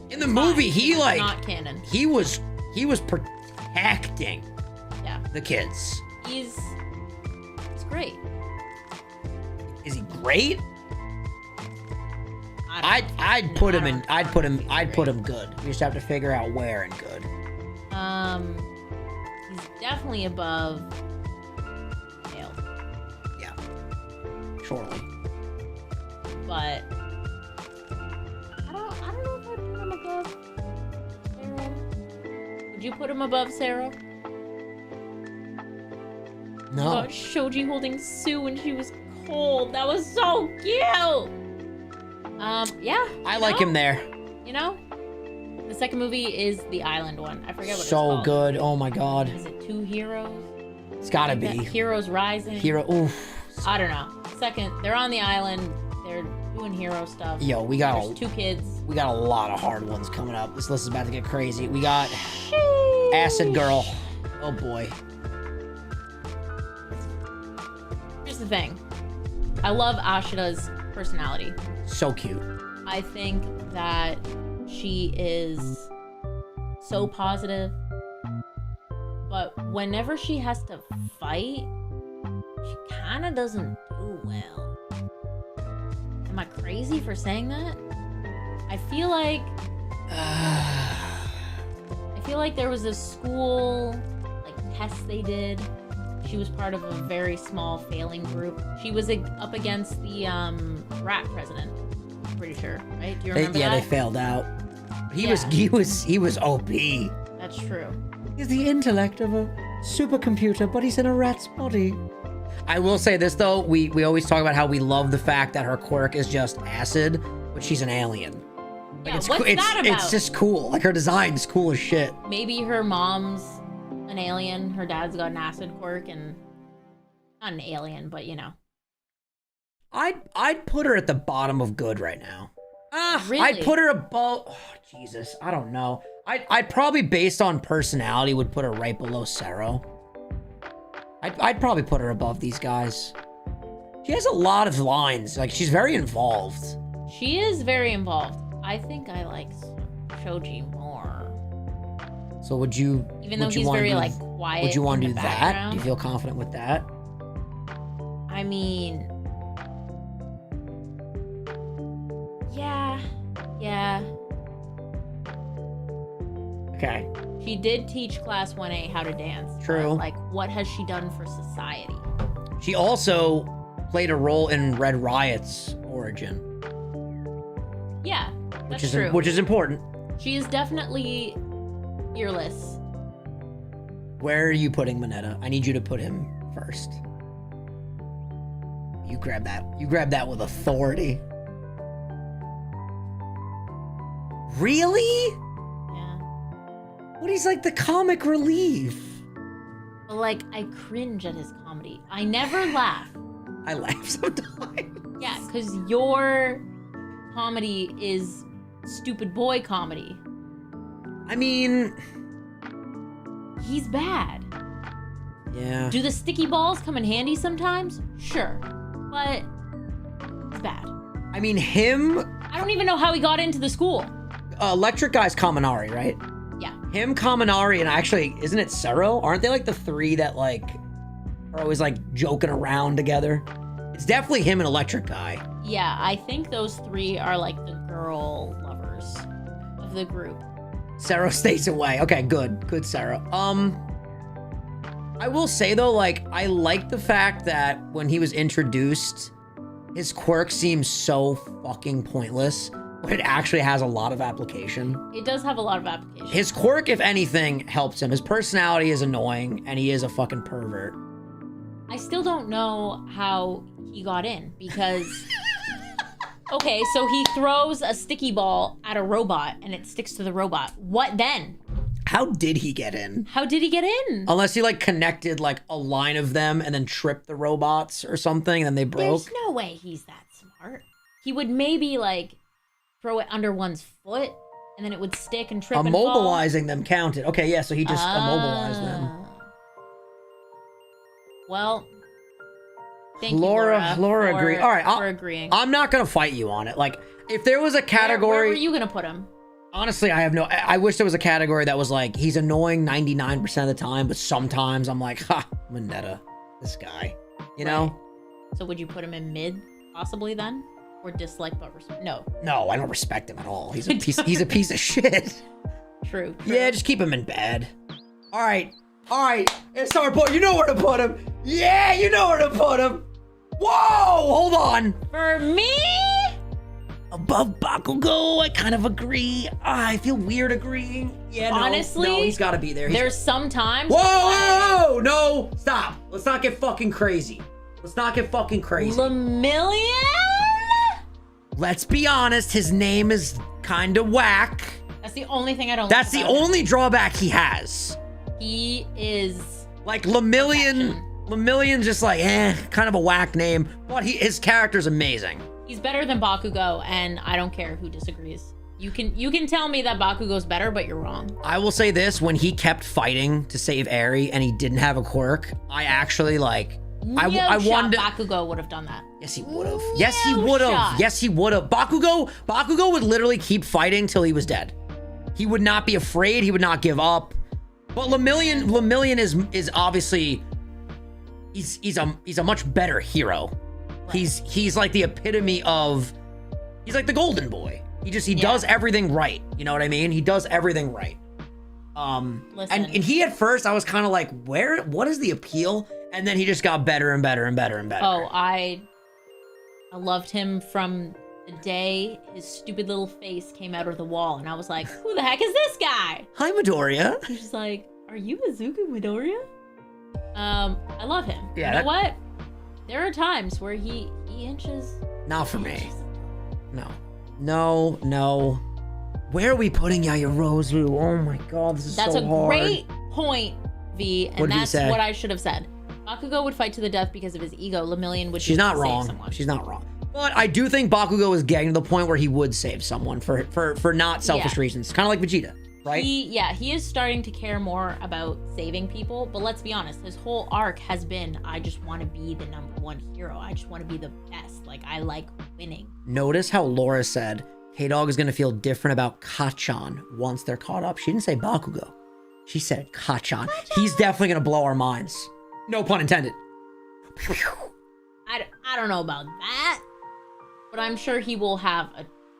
In the movie, he it's like not canon. he was protecting the kids. He's great. Is he great? I'd put him good. We just have to figure out where and good. He's definitely above Hale. Yeah. Surely. But I don't know if I'd put him above Sero. Would you put him above Sero? No. Shoji holding Sue when she was cold. That was so cute. Yeah. I like him there. You know? The second movie is the island one. I forget what it's so called. good. Oh my god. Is it Two Heroes? It's gotta be. Heroes Rising. Oof. I don't know. Second, they're on the island. They're doing hero stuff. Yo, There's two kids. We got a lot of hard ones coming up. This list is about to get crazy. We got Acid Girl. Oh boy. Here's the thing. I love Ashida's personality. So cute. I think that she is so positive, but whenever she has to fight, she kind of doesn't do well. Am I crazy for saying that? I feel like there was a school test they did. She was part of a very small failing group. She was up against the rat president. I'm pretty sure, right? Do you remember that? Yeah, they failed out. He was OP. That's true. He's the intellect of a supercomputer, but he's in a rat's body. I will say this though, we always talk about how we love the fact that her quirk is just acid, but she's an alien. Yeah, what's that about? It's just cool. Like her design's cool as shit. Maybe her mom's an alien, her dad's got an acid quirk, and not an alien, but you know. I'd put her at the bottom of good right now. Really? I'd put her above. Oh, Jesus, I don't know. I'd probably, based on personality, would put her right below Sero. I'd probably put her above these guys. She has a lot of lines. Like, she's very involved. She is very involved. I think I like Shoji more. So would you? Even though he's very quiet. Would you want to do that? Background. Do you feel confident with that? I mean, yeah. Okay. She did teach class 1A how to dance. True. But, what has she done for society? She also played a role in Red Riot's origin. Yeah, that's true. Which is important. She is definitely fearless. Where are you putting Mineta? I need you to put him first. You grab that. You grab that with authority. Really? Yeah. What, he's like the comic relief. But like, I cringe at his comedy. I never laugh. I laugh sometimes. Yeah, because your comedy is stupid boy comedy. I mean... He's bad. Yeah. Do the sticky balls come in handy sometimes? Sure. But it's bad. I mean, him... I don't even know how he got into the school. Electric guy's Kaminari, right? Yeah. Him, Kaminari, and actually, isn't it Sero? Aren't they like the three that like are always like joking around together? It's definitely him and Electric Guy. Yeah, I think those three are like the girl lovers of the group. Sero stays away. Okay, good. Good, Sero. I will say though, like, I like the fact that when he was introduced, his quirk seems so fucking pointless, but it actually has a lot of application. It does have a lot of application. His quirk, if anything, helps him. His personality is annoying, and he is a fucking pervert. I still don't know how he got in, because... Okay, so he throws a sticky ball at a robot, and it sticks to the robot. What then? How did he get in? How did he get in? Unless he, like, connected, like, a line of them and then tripped the robots or something, and then they broke. There's no way he's that smart. He would maybe, like, throw it under one's foot, and then it would stick and trip and fall. Immobilizing them counted. Okay, yeah, so he just immobilized them. Well, thank you, Laura agreed. All right, for agreeing. I'm not gonna fight you on it. Like, if there was a category... Where were you gonna put him? Honestly, I have no... I wish there was a category that was like, he's annoying 99% of the time, but sometimes I'm like, ha, Mineta, this guy. You know? So would you put him in mid, possibly then? Or dislike but respect? No. No, I don't respect him at all. He's a piece of shit. True. Yeah, just keep him in bed. All right. It's our point. You know where to put him. Yeah, you know where to put him. Whoa, hold on. For me? Above Bakugo, I kind of agree. I feel weird agreeing. Yeah, no. Honestly, no, he's got to be there. There's some times. Whoa, no, stop. Let's not get fucking crazy. Lemillion? Let's be honest, his name is kind of whack. That's the only thing I don't That's like the only drawback he has. He is... Like, Lemillion's just like, kind of a whack name. But his character's amazing. He's better than Bakugo, and I don't care who disagrees. You can tell me that Bakugo's better, but you're wrong. I will say this, when he kept fighting to save Eri and he didn't have a quirk, I actually, like... I wanted... Bakugo would have done that. Yes, he would have. Yes, he would have. Yes, he would have. Bakugo would literally keep fighting till he was dead. He would not be afraid. He would not give up. But Lemillion is obviously... He's a much better hero. Right. He's like the epitome of... He's like the golden boy. He does everything right. You know what I mean? He does everything right. Listen. And he at first, I was kind of like, what is the appeal? And then he just got better and better and better and better. Oh, I loved him from the day his stupid little face came out of the wall. And I was like, who the heck is this guy? Hi, Midoriya. He's just like, are you Izuku Midoriya? I love him. Yeah, you know what? There are times where he inches. Not for me. No. Where are we putting Yaoyorozu? Oh my god, this is so hard. That's a great point, V, and that's what I should have said. Bakugo would fight to the death because of his ego. Lemillion would. She's not wrong. She's not wrong. But I do think Bakugo is getting to the point where he would save someone for not selfish reasons, kind of like Vegeta, right? He is starting to care more about saving people. But let's be honest, his whole arc has been, I just want to be the #1 hero. I just want to be the best. Like, I like winning. Notice how Laura said K-Dog is going to feel different about Kacchan once they're caught up. She didn't say Bakugo. She said Kacchan. He's definitely going to blow our minds. No pun intended. I don't know about that. But I'm sure he will have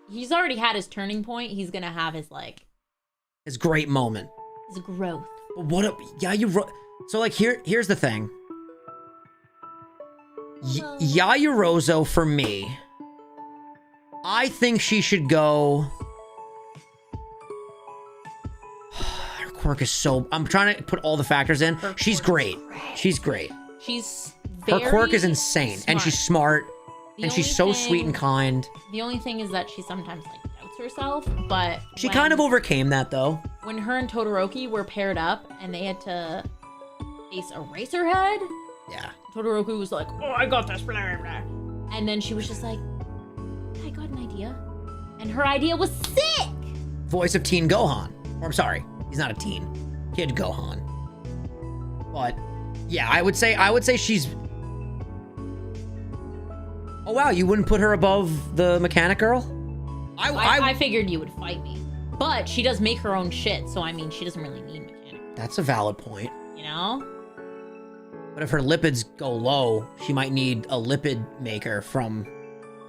he's already had his turning point. He's going to have his great moment. His growth. But so like here's the thing. Yaoyorozu for me, I think she should go. Her quirk is so... I'm trying to put all the factors in. She's great. She's great. Her quirk is insane. Smart. And she's smart. And she's so sweet and kind. The only thing is that she sometimes doubts herself, but she kind of overcame that though. When her and Todoroki were paired up and they had to face Eraserhead, yeah, Todoroki was like, "Oh, I got this," blah, blah, blah. And then she was just like, "I got an idea," and her idea was sick. Voice of Teen Gohan. Or I'm sorry, he's not a teen. Kid Gohan. But yeah, I would say she's. Oh wow, you wouldn't put her above the mechanic girl? I figured you would fight me, but she does make her own shit, so I mean, she doesn't really need mechanic. That's a valid point. You know. But if her lipids go low, she might need a lipid maker from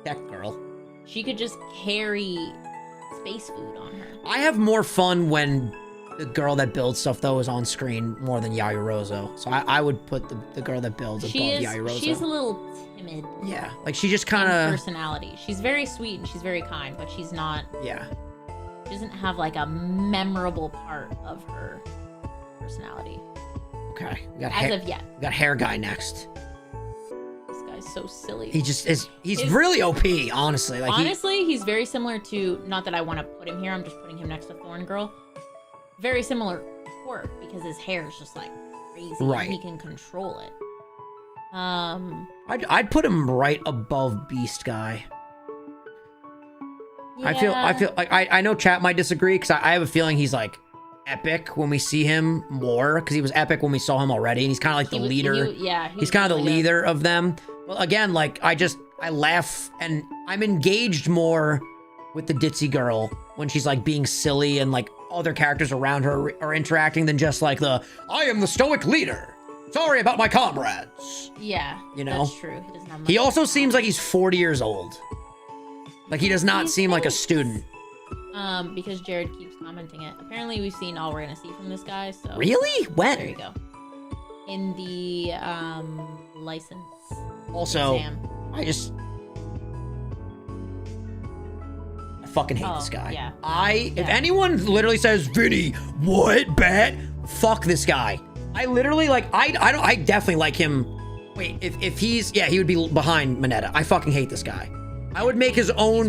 Tech Girl. She could just carry space food on her. I have more fun when the girl that builds stuff, though, is on screen more than Yaoyorozo. So I would put the girl that builds above Yaoyorozo. She's a little timid. Yeah, like she just kind of... personality. She's very sweet and she's very kind, but she's not... Yeah. She doesn't have, like, a memorable part of her personality. Okay. We got As of yet. We got Hair Guy next. This guy's so silly. He just is... He's really OP, honestly. Like honestly, he's very similar to... Not that I want to put him here, I'm just putting him next to Thorn Girl. Very similar quirk because his hair is just like crazy. Right. And he can control it. I'd put him right above Beast Guy. Yeah. I feel like I know chat might disagree because I have a feeling he's like epic when we see him more because he was epic when we saw him already and he's kind of like the leader. He's kind of the leader of them. Well, again, like I laugh and I'm engaged more with the ditzy girl when she's like being silly and like other characters around her are interacting than just like I am the stoic leader. Sorry about my comrades. Yeah, you know, that's true. He doesn't have much. He also seems like he's 40 years old. Like he does not seem like a student. Because Jared keeps commenting it. Apparently, we've seen all we're gonna see from this guy. So really, when? There you go. In the license. Also, exam. I fucking hate this guy. Yeah. If anyone literally says, Vinny, what, bet? Fuck this guy. I literally, like, I definitely like him. Wait, if he's, yeah, he would be behind Mineta. I fucking hate this guy. I would make his own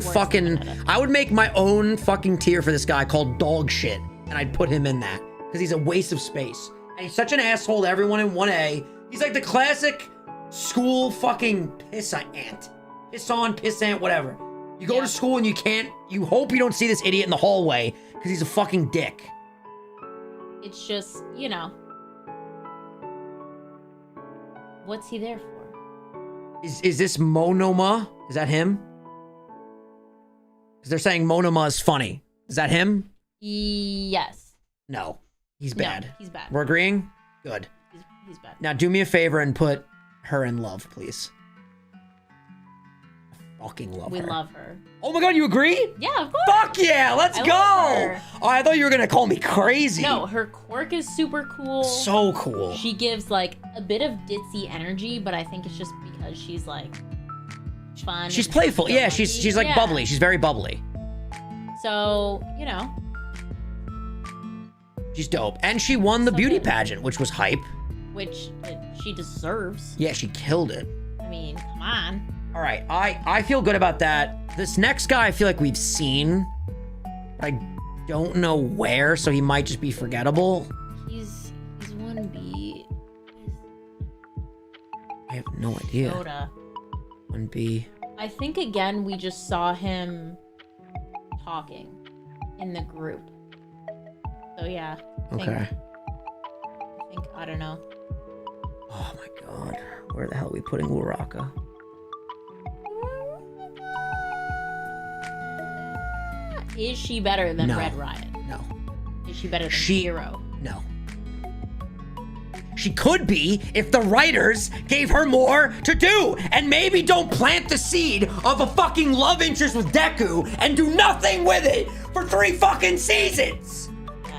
I would make my own fucking tier for this guy called dog shit. And I'd put him in that. Because he's a waste of space. And he's such an asshole to everyone in 1A. He's like the classic school fucking piss ant. Piss on, piss ant, whatever. You go to school and you hope you don't see this idiot in the hallway because he's a fucking dick. It's just, you know. What's he there for? Is this Monoma? Is that him? Because they're saying Monoma is funny. Is that him? Yes. No. He's bad. No, he's bad. We're agreeing? Good. He's bad. Now do me a favor and put her in love, please. Fucking love her. We love her. Oh my god, you agree? Yeah, of course. Fuck yeah, let's go! Oh, I thought you were gonna call me crazy. No, her quirk is super cool. So cool. She gives like a bit of ditzy energy, but I think it's just because she's like fun. She's playful. Yeah, she's like bubbly. She's very bubbly. So, you know. She's dope. And she won the beauty pageant, which was hype. Which she deserves. Yeah, she killed it. I mean, come on. All right, I feel good about that. This next guy I feel like we've seen. I don't know where, so he might just be forgettable. He's 1B. I have no idea. Koda. 1B. I think again we just saw him talking in the group. So yeah. I don't know. Oh my god. Where the hell are we putting Uraka? Is she better than Red Riot? No. Is she better than Jiro? No. She could be if the writers gave her more to do and maybe don't plant the seed of a fucking love interest with Deku and do nothing with it for 3 fucking seasons.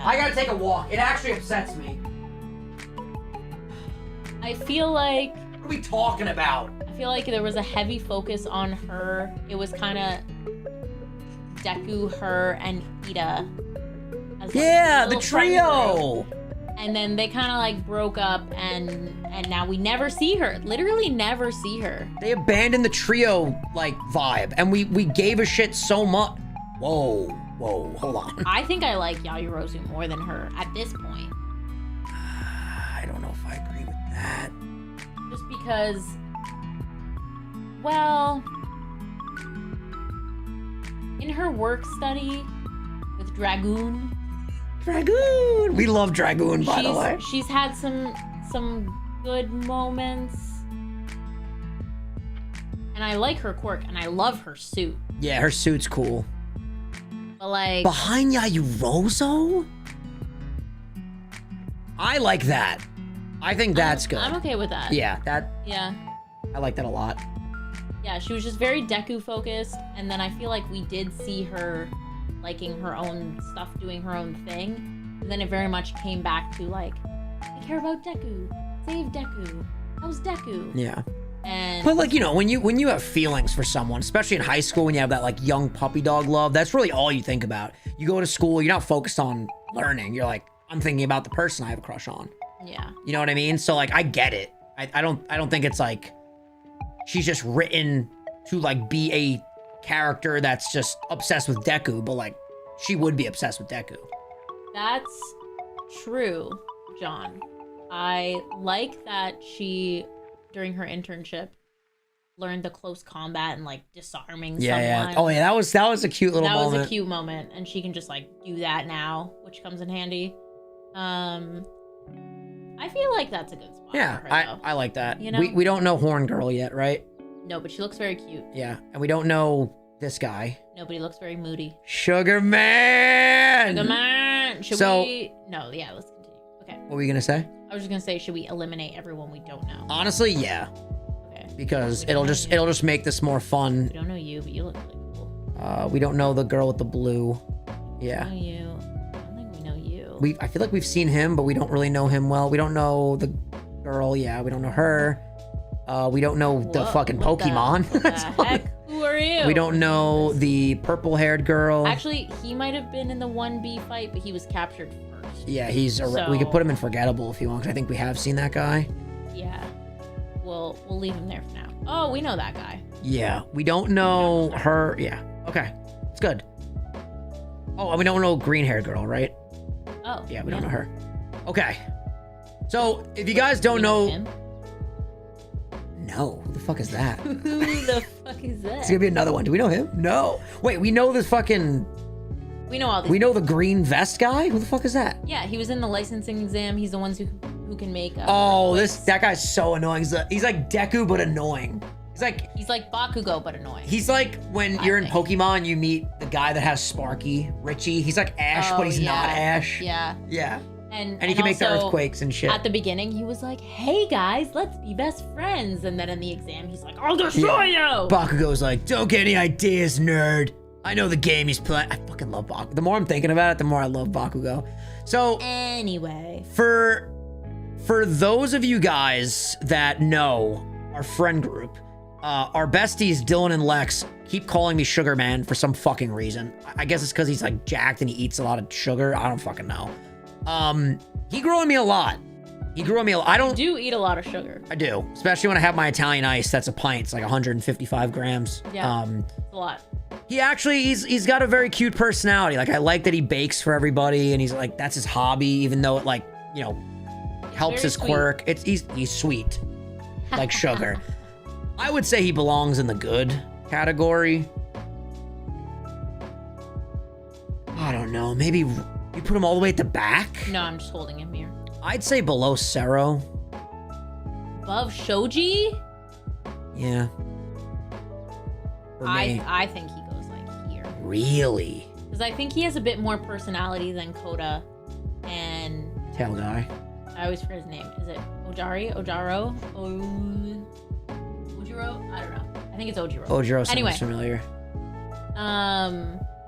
I gotta take a walk. It actually upsets me. I feel like... What are we talking about? I feel like there was a heavy focus on her. It was kind of Deku, her, and Iida. Yeah, the trio. And then they kind of like broke up, and now we never see her. Literally never see her. They abandoned the trio like vibe, and we gave a shit so much. Whoa. Whoa, hold on. I think I like Yaoyorozu more than her at this point. I don't know if I agree with that. Just because, well, in her work study with Dragoon. We love Dragoon, by the way. She's had some good moments. And I like her quirk, and I love her suit. Yeah, her suit's cool. But like... Behind Yaoyorozu? I like that. I think that's good. I'm okay with that. Yeah, Yeah. I like that a lot. Yeah, she was just very Deku focused, and then I feel like we did see her liking her own stuff, doing her own thing. And then it very much came back to like, I care about Deku. Save Deku. How's Deku? Yeah. And but like, you know, when you have feelings for someone, especially in high school, when you have that like young puppy dog love, that's really all you think about. You go to school, you're not focused on learning. You're like, I'm thinking about the person I have a crush on. Yeah. You know what I mean? So like, I get it. I don't think it's like she's just written to like be a character that's just obsessed with Deku, but like she would be obsessed with Deku. That's true, John. I like that she, during her internship, learned the close combat and like disarming someone. Yeah. Oh yeah, that was a cute little moment. That was a cute moment, and she can just like do that now, which comes in handy. I feel like that's a good spot. Yeah, for her, I like that. You know? We don't know Horn Girl yet, right? No, but she looks very cute. Yeah, and we don't know this guy. Nobody looks very moody. Sugar Man! Sugar Man! Should we... No, yeah, let's continue. Okay. What were you gonna say? I was just gonna say, should we eliminate everyone we don't know? Honestly, yeah. Okay. Because it'll just make this more fun. We don't know you, but you look really cool. We don't know the girl with the blue. Yeah. I don't know you. I don't think we know you. I feel like we've seen him, but we don't really know him well. We don't know the girl. Yeah, we don't know her. We don't know the fucking Pokemon. What the heck? Who are you? We don't know the purple-haired girl. Actually, he might have been in the 1B fight, but he was captured first. Yeah, we could put him in Forgettable if you want, because I think we have seen that guy. Yeah. We'll leave him there for now. Oh, we know that guy. Yeah, we don't know her. Yeah, okay. It's good. Oh, and we don't know green-haired girl, right? Oh. Yeah, we don't know her. Okay. So, if you guys don't know... him? No, who the fuck is that? Who the fuck is that? It's gonna be another one. Do we know him? No. Wait, we know this fucking... We know all these. We know the green vest guy? Who the fuck is that? Yeah, he was in the licensing exam. He's the ones who can make... that guy's so annoying. He's like Deku, but annoying. He's like Bakugo, but annoying. He's like when you're in Pokemon, you meet the guy that has Sparky, Richie. He's like Ash, but he's not Ash. Yeah. Yeah. And he can make the earthquakes and shit. At the beginning, he was like, hey guys, let's be best friends. And then in the exam, he's like, I'll destroy you! Bakugo's like, don't get any ideas, nerd. I know the game he's playing. I fucking love Bakugo. The more I'm thinking about it, the more I love Bakugo. So, anyway. For those of you guys that know our friend group, our besties, Dylan and Lex, keep calling me Sugar Man for some fucking reason. I guess it's because he's like jacked and he eats a lot of sugar. I don't fucking know. He grew on me a lot. I do eat a lot of sugar. I do, especially when I have my Italian ice. That's a pint. It's like 155 grams. Yeah, it's a lot. He actually, he's got a very cute personality. Like, I like that he bakes for everybody, and he's like, that's his hobby, even though it, like, you know, helps his quirk. He's sweet, like sugar. I would say he belongs in the good category. I don't know. Maybe you put him all the way at the back? No, I'm just holding him here. I'd say below Sero. Above Shoji? Yeah. For me. I think he goes like here. Really? Because I think he has a bit more personality than Koda and... Tail guy. I always forget his name. Is it Ojiro? Ojiro? I don't know. I think it's Ojiro. Ojiro sounds familiar.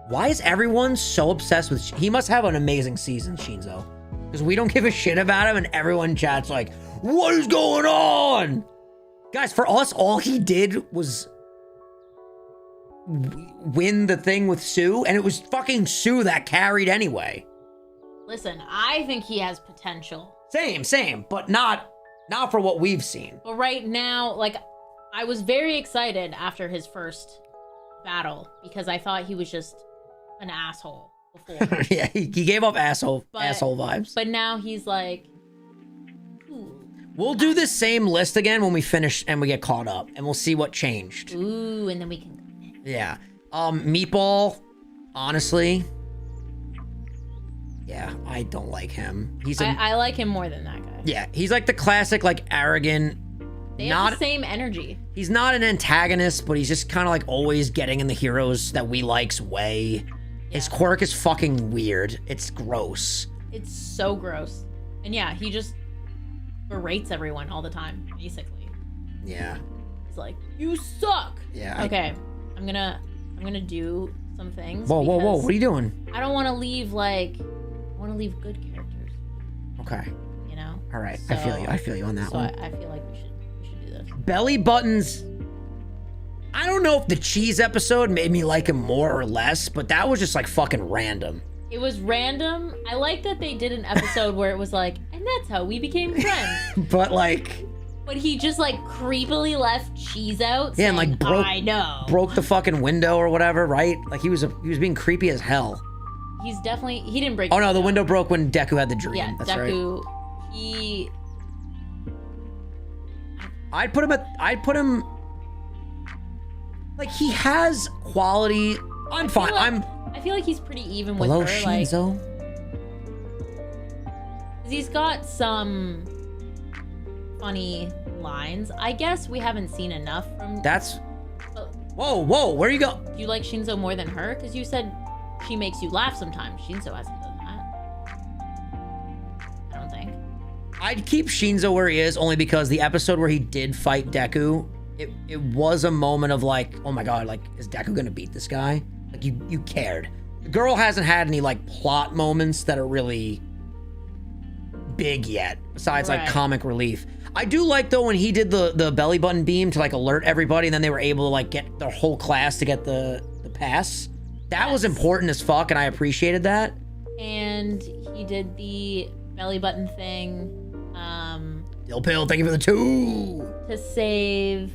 Why is everyone so obsessed with... He must have an amazing season, Shinso. Because we don't give a shit about him, and everyone in chat's like, what is going on? Guys, for us, all he did was win the thing with Sue, and it was fucking Sue that carried anyway. Listen, I think he has potential. Same, but not for what we've seen. But right now, like, I was very excited after his first battle, because I thought he was just an asshole before. Yeah, he gave off asshole vibes. But now he's like, ooh. We'll do this same list again when we finish and we get caught up, and we'll see what changed. Ooh, and then we can. Yeah. Meatball, honestly. Yeah, I don't like him. I like him more than that guy. Yeah, he's like the classic, like, arrogant. They have the same energy. He's not an antagonist, but he's just kind of like always getting in the heroes that we like's way. Yeah. His quirk is fucking weird. It's gross. It's so gross. And yeah, he just berates everyone all the time, basically. Yeah. He's like, you suck. Yeah. Okay, I'm gonna do some things. Whoa. What are you doing? I don't want to leave I want to leave good characters. Okay. You know. All right. So, I feel you on that one. I feel like we should do this. Belly buttons. I don't know if the cheese episode made me like him more or less, but that was just like fucking random. It was random. I like that they did an episode where it was like, and that's how we became friends. But he just like creepily left cheese out. Yeah, saying, and like broke the fucking window or whatever, right? Like he was being creepy as hell. He didn't break. Oh no, the window broke when Deku had the dream. Yeah, that's Deku. Right. I'd put him. Like he has quality. I'm fine. I feel like he's pretty even with below her. Shinso. Like, he's got some funny lines. I guess we haven't seen enough from. That's. Whoa! Where you go? Do you like Shinso more than her? Because you said she makes you laugh sometimes. Shinso hasn't done that. I don't think. I'd keep Shinso where he is only because the episode where he did fight Deku, it was a moment of like, oh my god, like is Deku gonna beat this guy? Like you cared. The girl hasn't had any like plot moments that are really big yet, besides like comic relief. I do like though when he did the belly button beam to like alert everybody, and then they were able to like get their whole class to get the pass. That was important as fuck, and I appreciated that. And he did the belly button thing. Dill Pill, thank you for the 2. To save.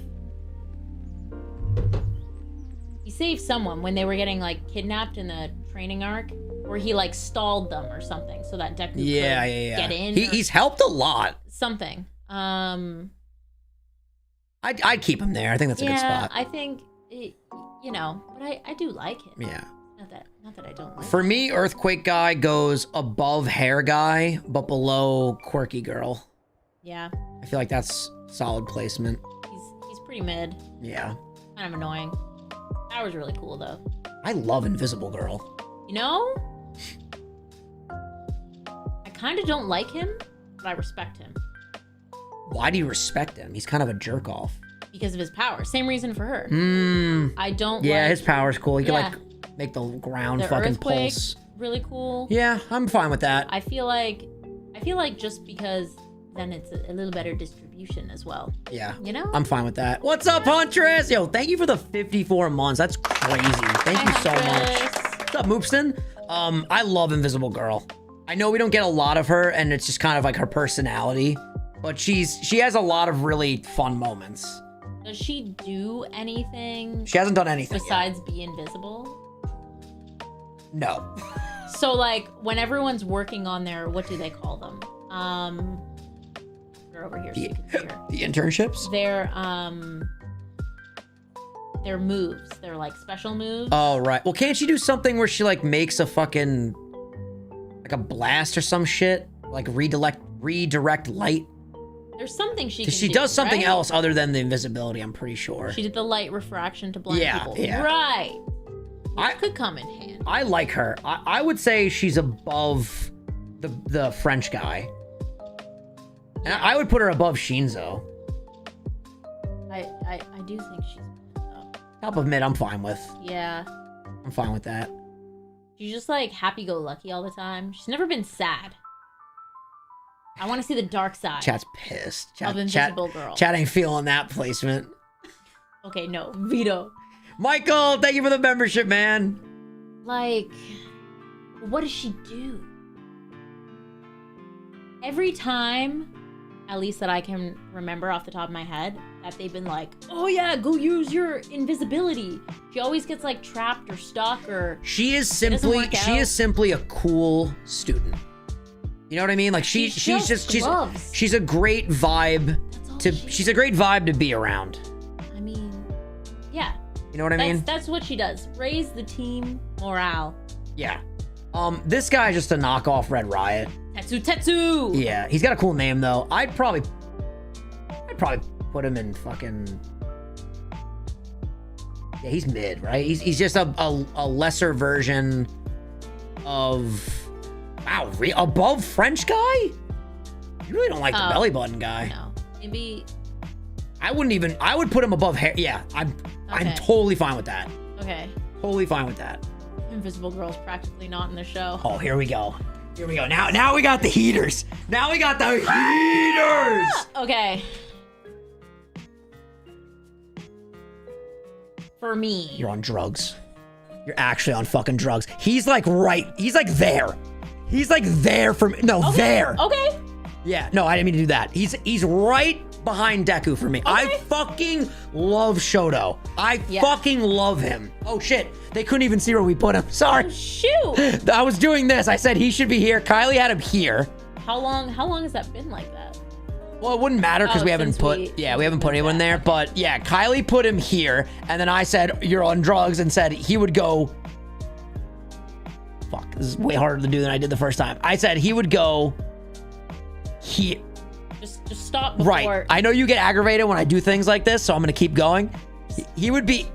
He saved someone when they were getting like kidnapped in the training arc, where he like stalled them or something so that Deku could get in. He's helped a lot. Something. I'd keep him there. I think that's a good spot. I think, but I do like him. Yeah. Not that I don't like For me, Earthquake guy goes above hair guy, but below quirky girl. Yeah. I feel like that's solid placement. He's pretty mid. Yeah. Kind of annoying. Power's really cool though. I love Invisible Girl. You know? I kind of don't like him, but I respect him. Why do you respect him? He's kind of a jerk off. Because of his power. Same reason for her. I don't his power's cool. He can like make the ground fucking pulse. Really cool. Yeah, I'm fine with that. I feel like just because then it's a little better distribution as well. Yeah. You know? I'm fine with that. What's up, Huntress? Yo, thank you for the 54 months. That's crazy. Thank you so much. What's up, Moopston? I love Invisible Girl. I know we don't get a lot of her, and it's just kind of like her personality, but she has a lot of really fun moments. Does she do anything? She hasn't done anything besides be invisible? No. So like when everyone's working on their, what do they call them? They're over here so you can see her. The internships? Their moves. They're like special moves. Oh, right. Well, can't she do something where she like makes a fucking like a blast or some shit? Like redirect light? There's something she can do. She does something else other than the invisibility, I'm pretty sure. She did the light refraction to blind people. Yeah. Right. Which could come in hand. I like her. I would say she's above the French guy. And I would put her above Shinso. I do think she's mid, though. Top of mid, I'm fine with. Yeah. I'm fine with that. She's just like happy-go-lucky all the time. She's never been sad. I want to see the dark side. Chat's pissed. Of Invisible Girl. Chat ain't feeling that placement. Okay, no. Veto. Michael, thank you for the membership, man. Like, what does she do? Every time at least that I can remember off the top of my head, that they've been like, oh yeah, go use your invisibility. She always gets like trapped or stuck or she is simply a cool student. You know what I mean? Like she's a great vibe she's a great vibe to be around. I mean, yeah. You know what I mean? That's what she does. Raise the team morale. Yeah. This guy's just a knockoff Red Riot. Tetsu. Yeah, he's got a cool name though. I'd probably put him in fucking. Yeah, he's mid, right? He's just a lesser version of. Wow, above French guy? You really don't like the belly button guy. No, maybe. I would put him above hair. Yeah, I'm totally fine with that. Okay. Totally fine with that. Invisible Girl's practically not in the show. Oh, here we go. Now we got the heaters. Okay. For me. You're on drugs. You're actually on fucking drugs. He's like there. He's like there for me. No, there. Okay. Yeah, no, I didn't mean to do that. He's right behind Deku for me. Okay. I fucking love Shoto. I fucking love him. Oh shit, they couldn't even see where we put him. Sorry. Oh, shoot. I was doing this. I said he should be here. Kylie had him here. How long has that been like that? Well, it wouldn't matter because we haven't put anyone there. But yeah, Kylie put him here, and then I said you're on drugs, and said he would go. Fuck, this is way harder to do than I did the first time. I said he would go here. Just stop before. Right. I know you get aggravated when I do things like this, so I'm gonna keep going. He would be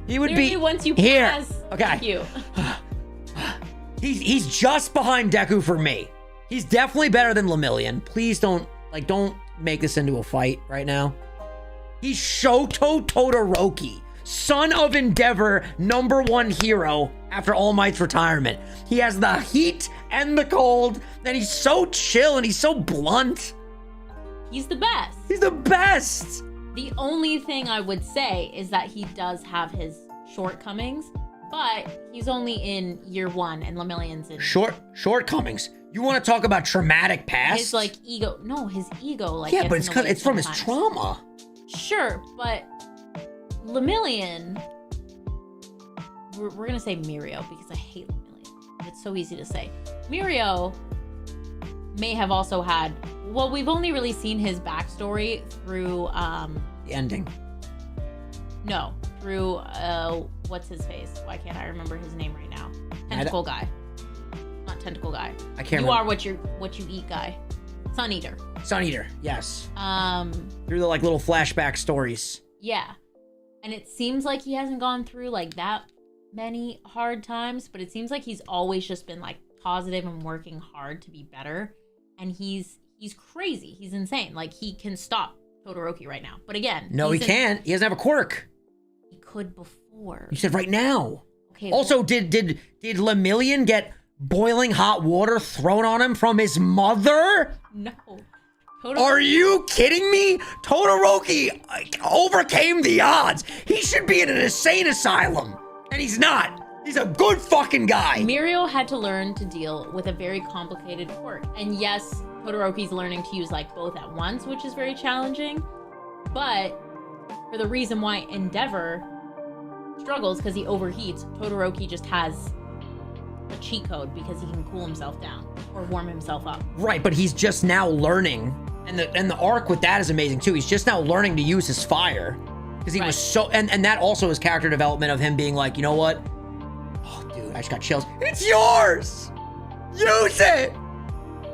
once you here. Pass, okay. Thank you. He's just behind Deku for me. He's definitely better than Lemillion. Please don't make this into a fight right now. He's Shoto Todoroki, son of Endeavor, #1 hero after All Might's retirement. He has the heat and the cold, and he's so chill and he's so blunt. He's the best. He's the best. The only thing I would say is that he does have his shortcomings, but he's only in year 1 and Lemillion's in shortcomings. You want to talk about traumatic past? His ego. No, his ego. Like yeah, but it's from his trauma. Sure, but Lemillion. We're gonna say Mirio because I hate Lemillion. It's so easy to say. Mirio may have also had. Well, we've only really seen his backstory through the ending. No, through what's his face? Why can't I remember his name right now? Tentacle guy. Not tentacle guy. I can't. You are what you eat guy. Sun Eater. Sun Eater. Yes. Through the little flashback stories. Yeah, and it seems like he hasn't gone through like that many hard times, but it seems like he's always just been like positive and working hard to be better. And he's crazy. He's insane. Like he can stop Todoroki right now. But again, no, he can't. He doesn't have a quirk. He could before. You said right now. Okay. Also, well, did Lemillion get boiling hot water thrown on him from his mother? No. Are you kidding me? Todoroki overcame the odds. He should be in an insane asylum, and he's not. He's a good fucking guy. Mirio had to learn to deal with a very complicated quirk. And yes, Todoroki's learning to use like both at once, which is very challenging. But for the reason why Endeavor struggles because he overheats, Todoroki just has a cheat code because he can cool himself down or warm himself up. Right, but he's just now learning. And the arc with that is amazing too. He's just now learning to use his fire. Because he was so, and that also is character development of him being like, you know what? Oh, dude, I just got chills. It's yours! Use it!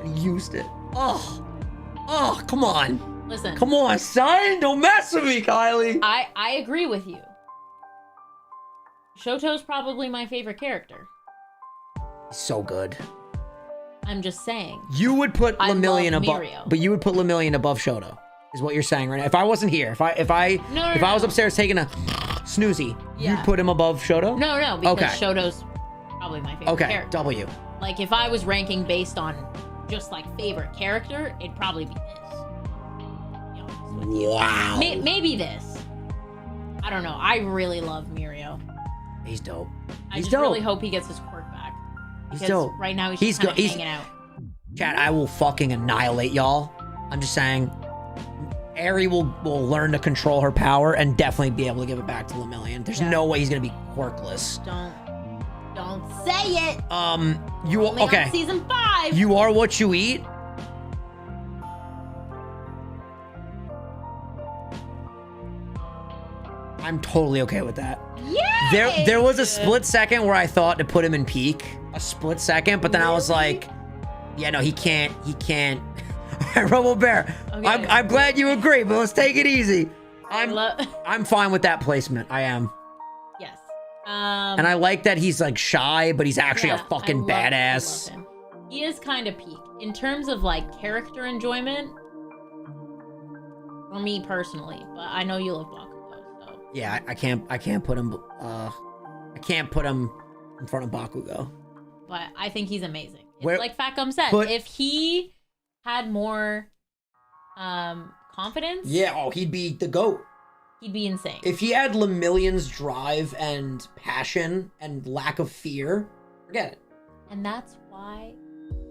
And he used it. Oh, come on. Listen. Come on, son. Don't mess with me, Kylie. I agree with you. Shoto's probably my favorite character. He's so good. I'm just saying. You would put Lemillion above, but you would put Lemillion above Shoto, is what you're saying right now. If I wasn't here, if I was upstairs taking a snoozy, you'd put him above Shoto? No, because Shoto's probably my favorite character. Okay, W. Like if I was ranking based on just like favorite character, it'd probably be this. Wow. Maybe this. I don't know. I really love Mirio. He's dope. I just really hope he gets his quirk back. He's dope. Right now he's just kind of hanging out. Chat, I will fucking annihilate y'all I'm just saying, Eri will learn to control her power and definitely be able to give it back to Lemillion. There's no way he's gonna be quirkless. Don't say it. You Only okay? on season 5. You are what you eat. I'm totally okay with that. Yeah. There was a split second where I thought to put him in peak. A split second, but then I was like, yeah, no, he can't. Rebel Bear. Okay. I'm glad you agree, but let's take it easy. I'm fine with that placement. I am. Yes. And I like that he's like shy, but he's actually a fucking badass. I love him. He is kind of peak in terms of like character enjoyment. For me personally, but I know you love Bakugo, so. Yeah, I can't put him. I can't put him in front of Bakugo. But I think he's amazing. It's like Fat Gum said, if he had more confidence, he'd be the GOAT. He'd be insane. If he had Lemillion's drive and passion and lack of fear, forget it. And that's why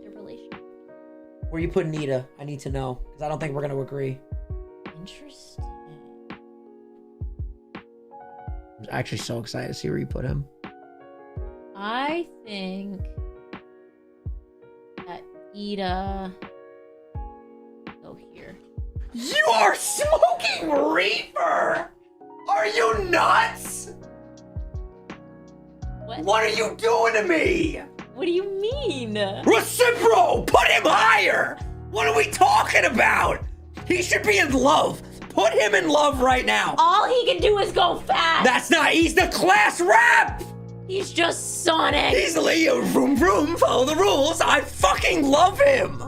their relationship. Where you put Iida, I need to know, because I don't think we're going to agree. Interesting. I'm actually so excited to see where you put him. I think that Iida go here. You are smoking reefer! Are you nuts? What are you doing to me? What do you mean? Recipro! Put him higher! What are we talking about? He should be in love. Put him in love right now. All he can do is go fast. He's the class rep! He's just Sonic. He's Leo, vroom vroom, follow the rules. I fucking love him.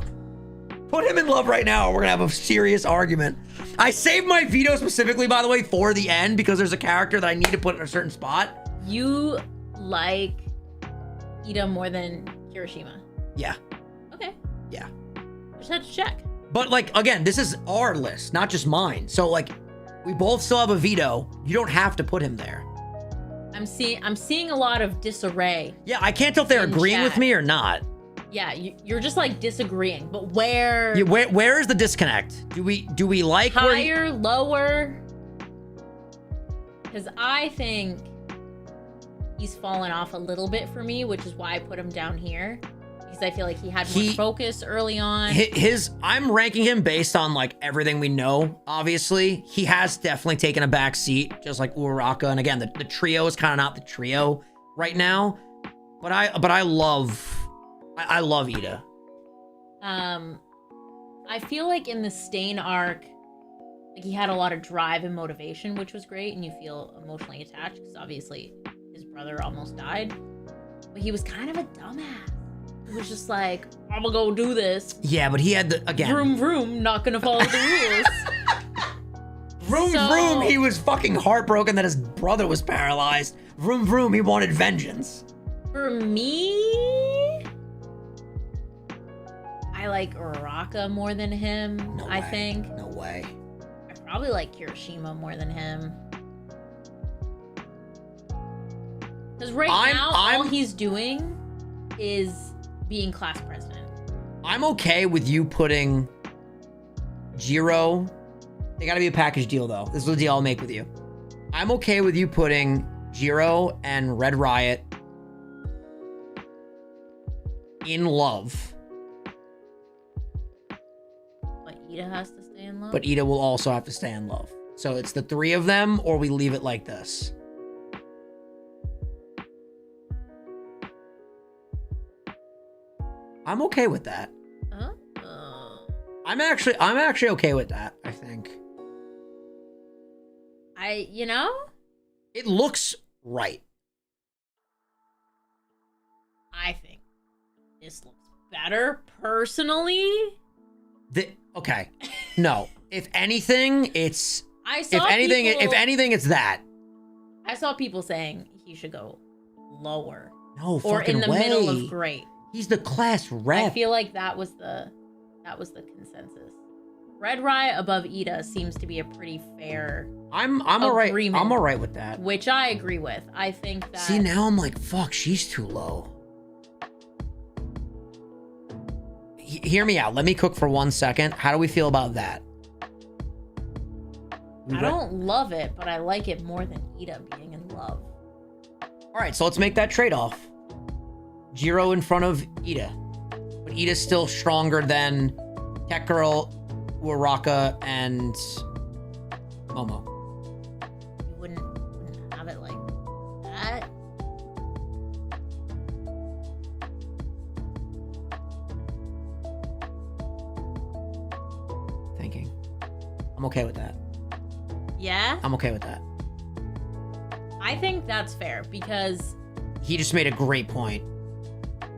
Put him in love right now or we're gonna have a serious argument. I saved my veto specifically, by the way, for the end because there's a character that I need to put in a certain spot. You like Iida more than Kirishima? Yeah. Okay. Yeah. Just had to check. But like, again, this is our list, not just mine. So like, we both still have a veto. You don't have to put him there. I'm seeing a lot of disarray. Yeah, I can't tell if they're agreeing with me or not. Yeah, you're just like disagreeing. But where? Yeah, where is the disconnect? Do we like higher, lower? Because I think he's fallen off a little bit for me, which is why I put him down here. Because I feel like he had more focus early on. I'm ranking him based on like everything we know. Obviously, he has definitely taken a back seat, just like Uraraka. And again, the trio is kind of not the trio right now. But I love Iida. I feel like in the Stain arc, like he had a lot of drive and motivation, which was great, and you feel emotionally attached because obviously his brother almost died. But he was kind of a dumbass. It was just like, I'm gonna go do this. Yeah, but he had again. Vroom vroom, not gonna follow the rules. Vroom vroom, he was fucking heartbroken that his brother was paralyzed. Vroom vroom, he wanted vengeance. For me, I like Uraraka more than him. I think. No way. I probably like Kirishima more than him. Because now, all he's doing is being class president. I'm okay with you putting Jiro. They gotta be a package deal though. This is the deal I'll make with you. I'm okay with you putting Jiro and Red Riot in love. But Iida has to stay in love? But Iida will also have to stay in love. So it's the three of them or we leave it like this. I'm okay with that. I'm actually okay with that, I think. It looks right. I think this looks better personally. Okay. No. If anything, it's if anything, it's that. I saw people saying he should go lower. No or fucking in the way. middle of great. He's the class rep. I feel like that was the consensus. Red Riot above Iida seems to be a pretty fair I'm alright. I'm alright with that. Which I agree with. I think that. See, now I'm like, fuck, she's too low. hear me out. Let me cook for 1 second. How do we feel about that? I don't love it, but I like it more than Iida being in love. All right, so let's make that trade-off. Jiro in front of Iida. But Iida's still stronger than Tech Girl, Uraraka, and Momo. You wouldn't have it like that. Thinking. I'm okay with that. Yeah? I'm okay with that. I think that's fair because He just made a great point.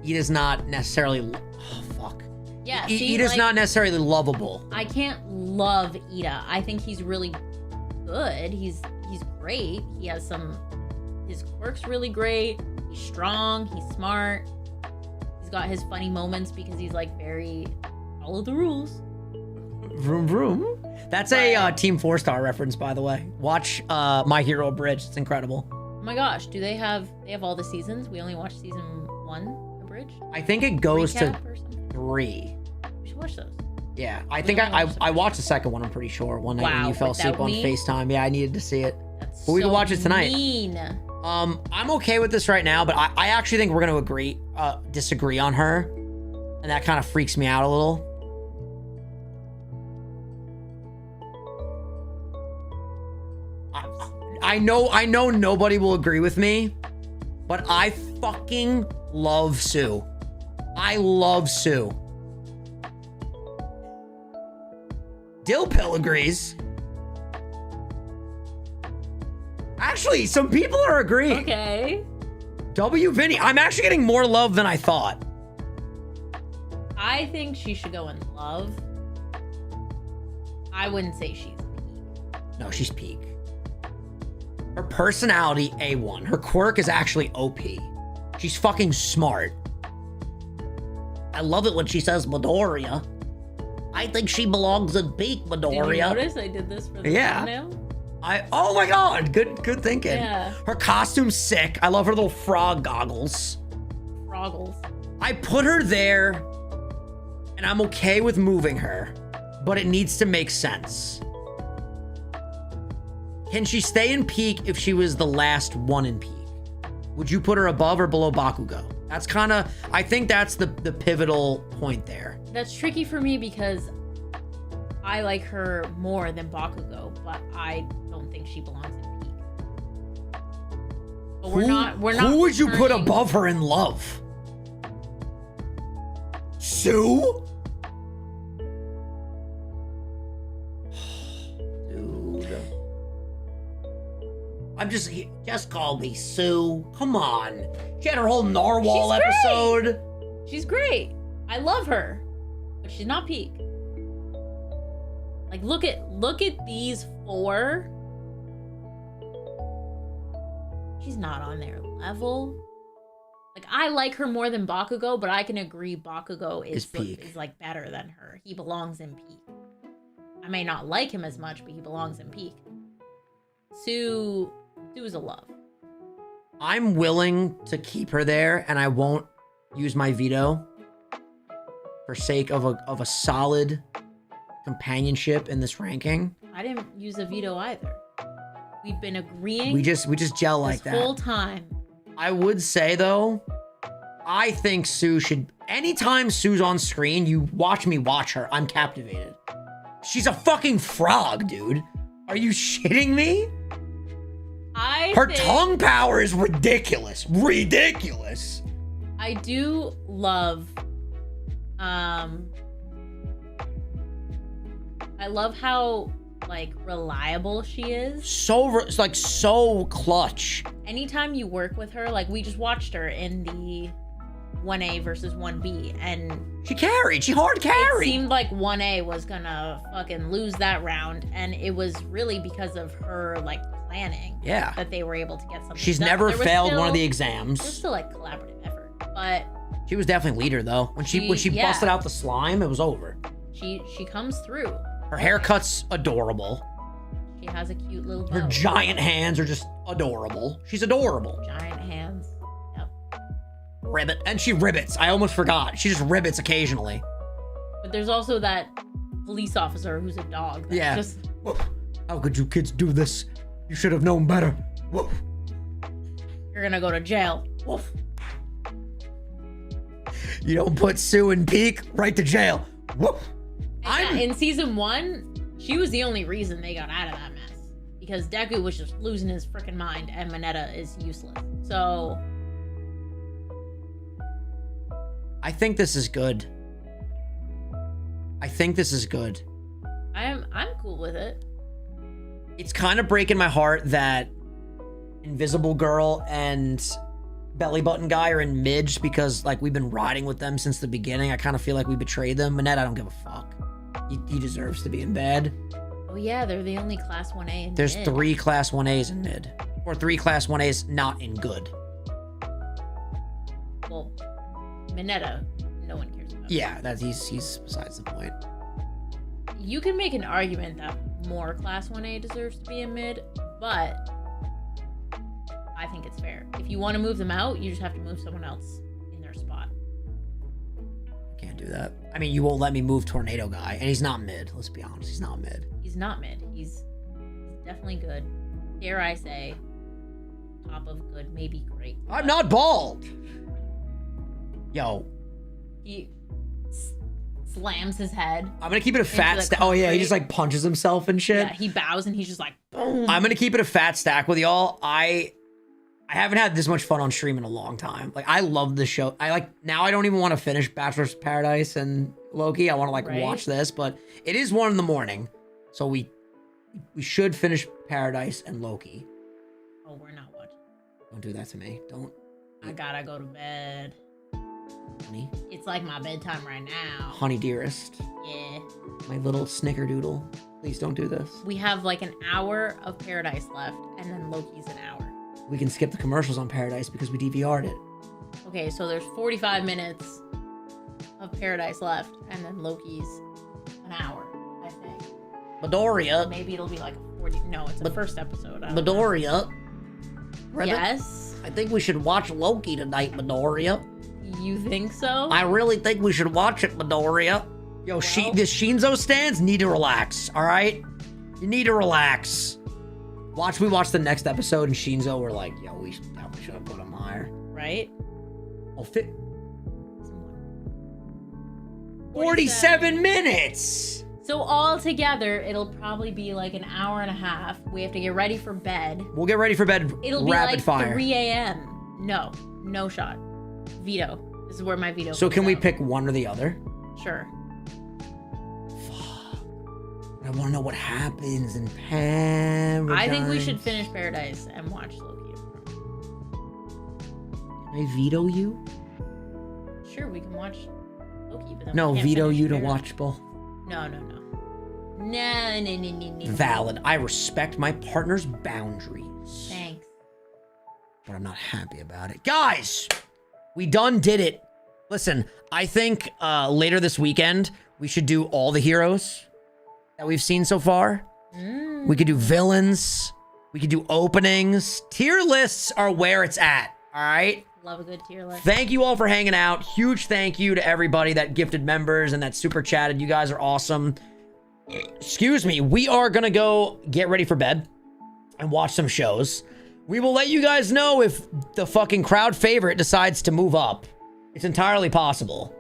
Iida's not necessarily... Oh, fuck. yeah, Iida's like, not necessarily lovable. I can't love Iida. I think he's really good. He's great. He has his quirk's really great. He's strong. He's smart. He's got his funny moments because he's like very follow the rules. Vroom vroom. That's a Team 4-Star reference, by the way. Watch My Hero Abridged. It's incredible. Oh my gosh, do they have all the seasons? We only watched season 1 abridged. I think it goes to Recap or something? 3. We should watch those. Yeah, I think I watched the second one, I'm pretty sure. One night when you fell asleep on FaceTime. Yeah, I needed to see it. That's But we can watch it tonight. Mean. I'm okay with this right now, but I actually think we're gonna disagree on her. And that kind of freaks me out a little. I know nobody will agree with me, but I fucking love Sue. I love Sue. Dill Pill agrees. Actually, some people are agreeing. Okay. W. Vinny, I'm actually getting more love than I thought. I think she should go in love. I wouldn't say she's peak. No, she's peak. Her personality, A1. Her quirk is actually OP. She's fucking smart. I love it when she says Midoriya. I think she belongs in peak, Midoriya. Did you notice I did this for the thumbnail? Oh my god, good thinking. Yeah. Her costume's sick. I love her little frog goggles. Froggles. I put her there, and I'm okay with moving her, but it needs to make sense. Can she stay in peak if she was the last one in peak? Would you put her above or below Bakugo? That's kind of, I think that's the pivotal point there. That's tricky for me because I like her more than Bakugo, but I don't think she belongs in peak. But we're not. Who would you put above her in love? Sue? Dude. I'm just call me Sue. Come on. She had her whole narwhal episode. She's great. I love her, but she's not peak. Like look at these 4. She's not on their level. Like I like her more than Bakugo, but I can agree Bakugo is like better than her. He belongs in peak. I may not like him as much, but he belongs in peak. Sue is a love. I'm willing to keep her there, and I won't use my veto for sake of a solid companionship in this ranking. I didn't use a veto either. We've been agreeing. We just gel like that this whole time. I would say though, I think Sue should. Anytime Sue's on screen, you watch me watch her. I'm captivated. She's a fucking frog, dude. Are you shitting me? Her tongue power is ridiculous. Ridiculous. I do love I love how like reliable she is. So clutch. Anytime you work with her, like we just watched her in the 1A versus 1B and she carried. She hard carried. It seemed like 1A was gonna fucking lose that round, and it was really because of her like planning. Yeah. That they were able to get something. She's done. never failed one of the exams. It was still like collaborative effort, but she was definitely leader though. When she busted out the slime, it was over. She comes through. Her haircut's adorable. She has a cute little bow. Her giant hands are just adorable. She's adorable. Giant hands. Yep. Ribbit. And she ribbits. I almost forgot. She just ribbits occasionally. But there's also that police officer who's a dog. Yeah. Just... How could you kids do this? You should have known better. Woof. You're gonna go to jail. Woof. You don't put Sue in Peak, right to jail. Woof. In season 1, she was the only reason they got out of that mess. Because Deku was just losing his freaking mind and Mineta is useless. So... I think this is good. I think this is good. I'm cool with it. It's kind of breaking my heart that Invisible Girl and Belly Button Guy are in Midge because, like, we've been riding with them since the beginning. I kind of feel like we betrayed them. Mineta, I don't give a fuck. He deserves to be in bed. Oh, yeah, they're the only Class 1A in There's mid. 3 Class 1As in Mid. Or 3 Class 1As not in good. Well, Mineta, no one cares about. Yeah, he's besides the point. You can make an argument that more Class 1A deserves to be in mid, but I think it's fair. If you want to move them out, you just have to move someone else in their spot. Can't do that. I mean, you won't let me move Tornado Guy, and he's not mid. Let's be honest, he's not mid. He's not mid. He's definitely good. Dare I say, top of good, maybe great. I'm not bald. Yo. He slams his head. I'm gonna keep it a fat stack. Oh yeah, he just like punches himself and shit. Yeah, he bows and he's just like, boom. I'm gonna keep it a fat stack with y'all. I haven't had this much fun on stream in a long time. Like, I love the show. Now I don't even want to finish Bachelor's Paradise and Loki. I want to watch this, but it is 1 a.m. So we should finish Paradise and Loki. Oh, we're not watching. Don't do that to me. Don't. I gotta go to bed. Honey. It's like my bedtime right now. Honey dearest. Yeah. My little snickerdoodle. Please don't do this. We have like an hour of Paradise left, and then Loki's an hour. We can skip the commercials on Paradise because we DVR'd it. Okay, so there's 45 minutes of Paradise left, and then Loki's an hour, I think. Midoriya. Maybe it'll be like a 40. No, it's the first episode. Midoriya. Yes? I think we should watch Loki tonight, Midoriya. You think so? I really think we should watch it, Midoriya. Yo, the Shinso stands need to relax, all right? You need to relax. We watch the next episode, and Shinso were like, yo, we should have put him higher. Right? Oh, 47 minutes! So all together, it'll probably be like an hour and a half. We have to get ready for bed. We'll get ready for bed. It'll be rapid like fire. 3 a.m. No shot. Veto. This is where my veto So can we out. pick one or the other? Sure. Fuck. I want to know what happens in Paradise. I think we should finish Paradise and watch Loki. Can I veto you? Sure, we can watch Loki, but then No, we can't veto finish you to Paradise. watch both. No. No. Valid. I respect my partner's boundaries. Thanks. But I'm not happy about it. Guys, we done did it. Listen, I think later this weekend, we should do all the heroes that we've seen so far. We could do villains. We could do openings. Tier lists are where it's at. All right? Love a good tier list. Thank you all for hanging out. Huge thank you to everybody that gifted members and that super chatted. You guys are awesome. Excuse me. We are going to go get ready for bed and watch some shows. We will let you guys know if the fucking crowd favorite decides to move up. It's entirely possible.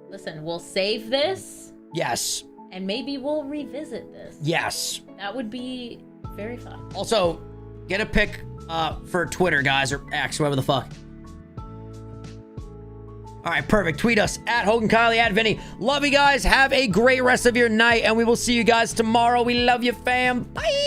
Listen, we'll save this. Yes. And maybe we'll revisit this. Yes. That would be very fun. Also, get a pic for Twitter, guys, or X, whatever the fuck. All right, perfect. Tweet us at Hogan Kylie, at Vinny. Love you guys. Have a great rest of your night, and we will see you guys tomorrow. We love you, fam. Bye.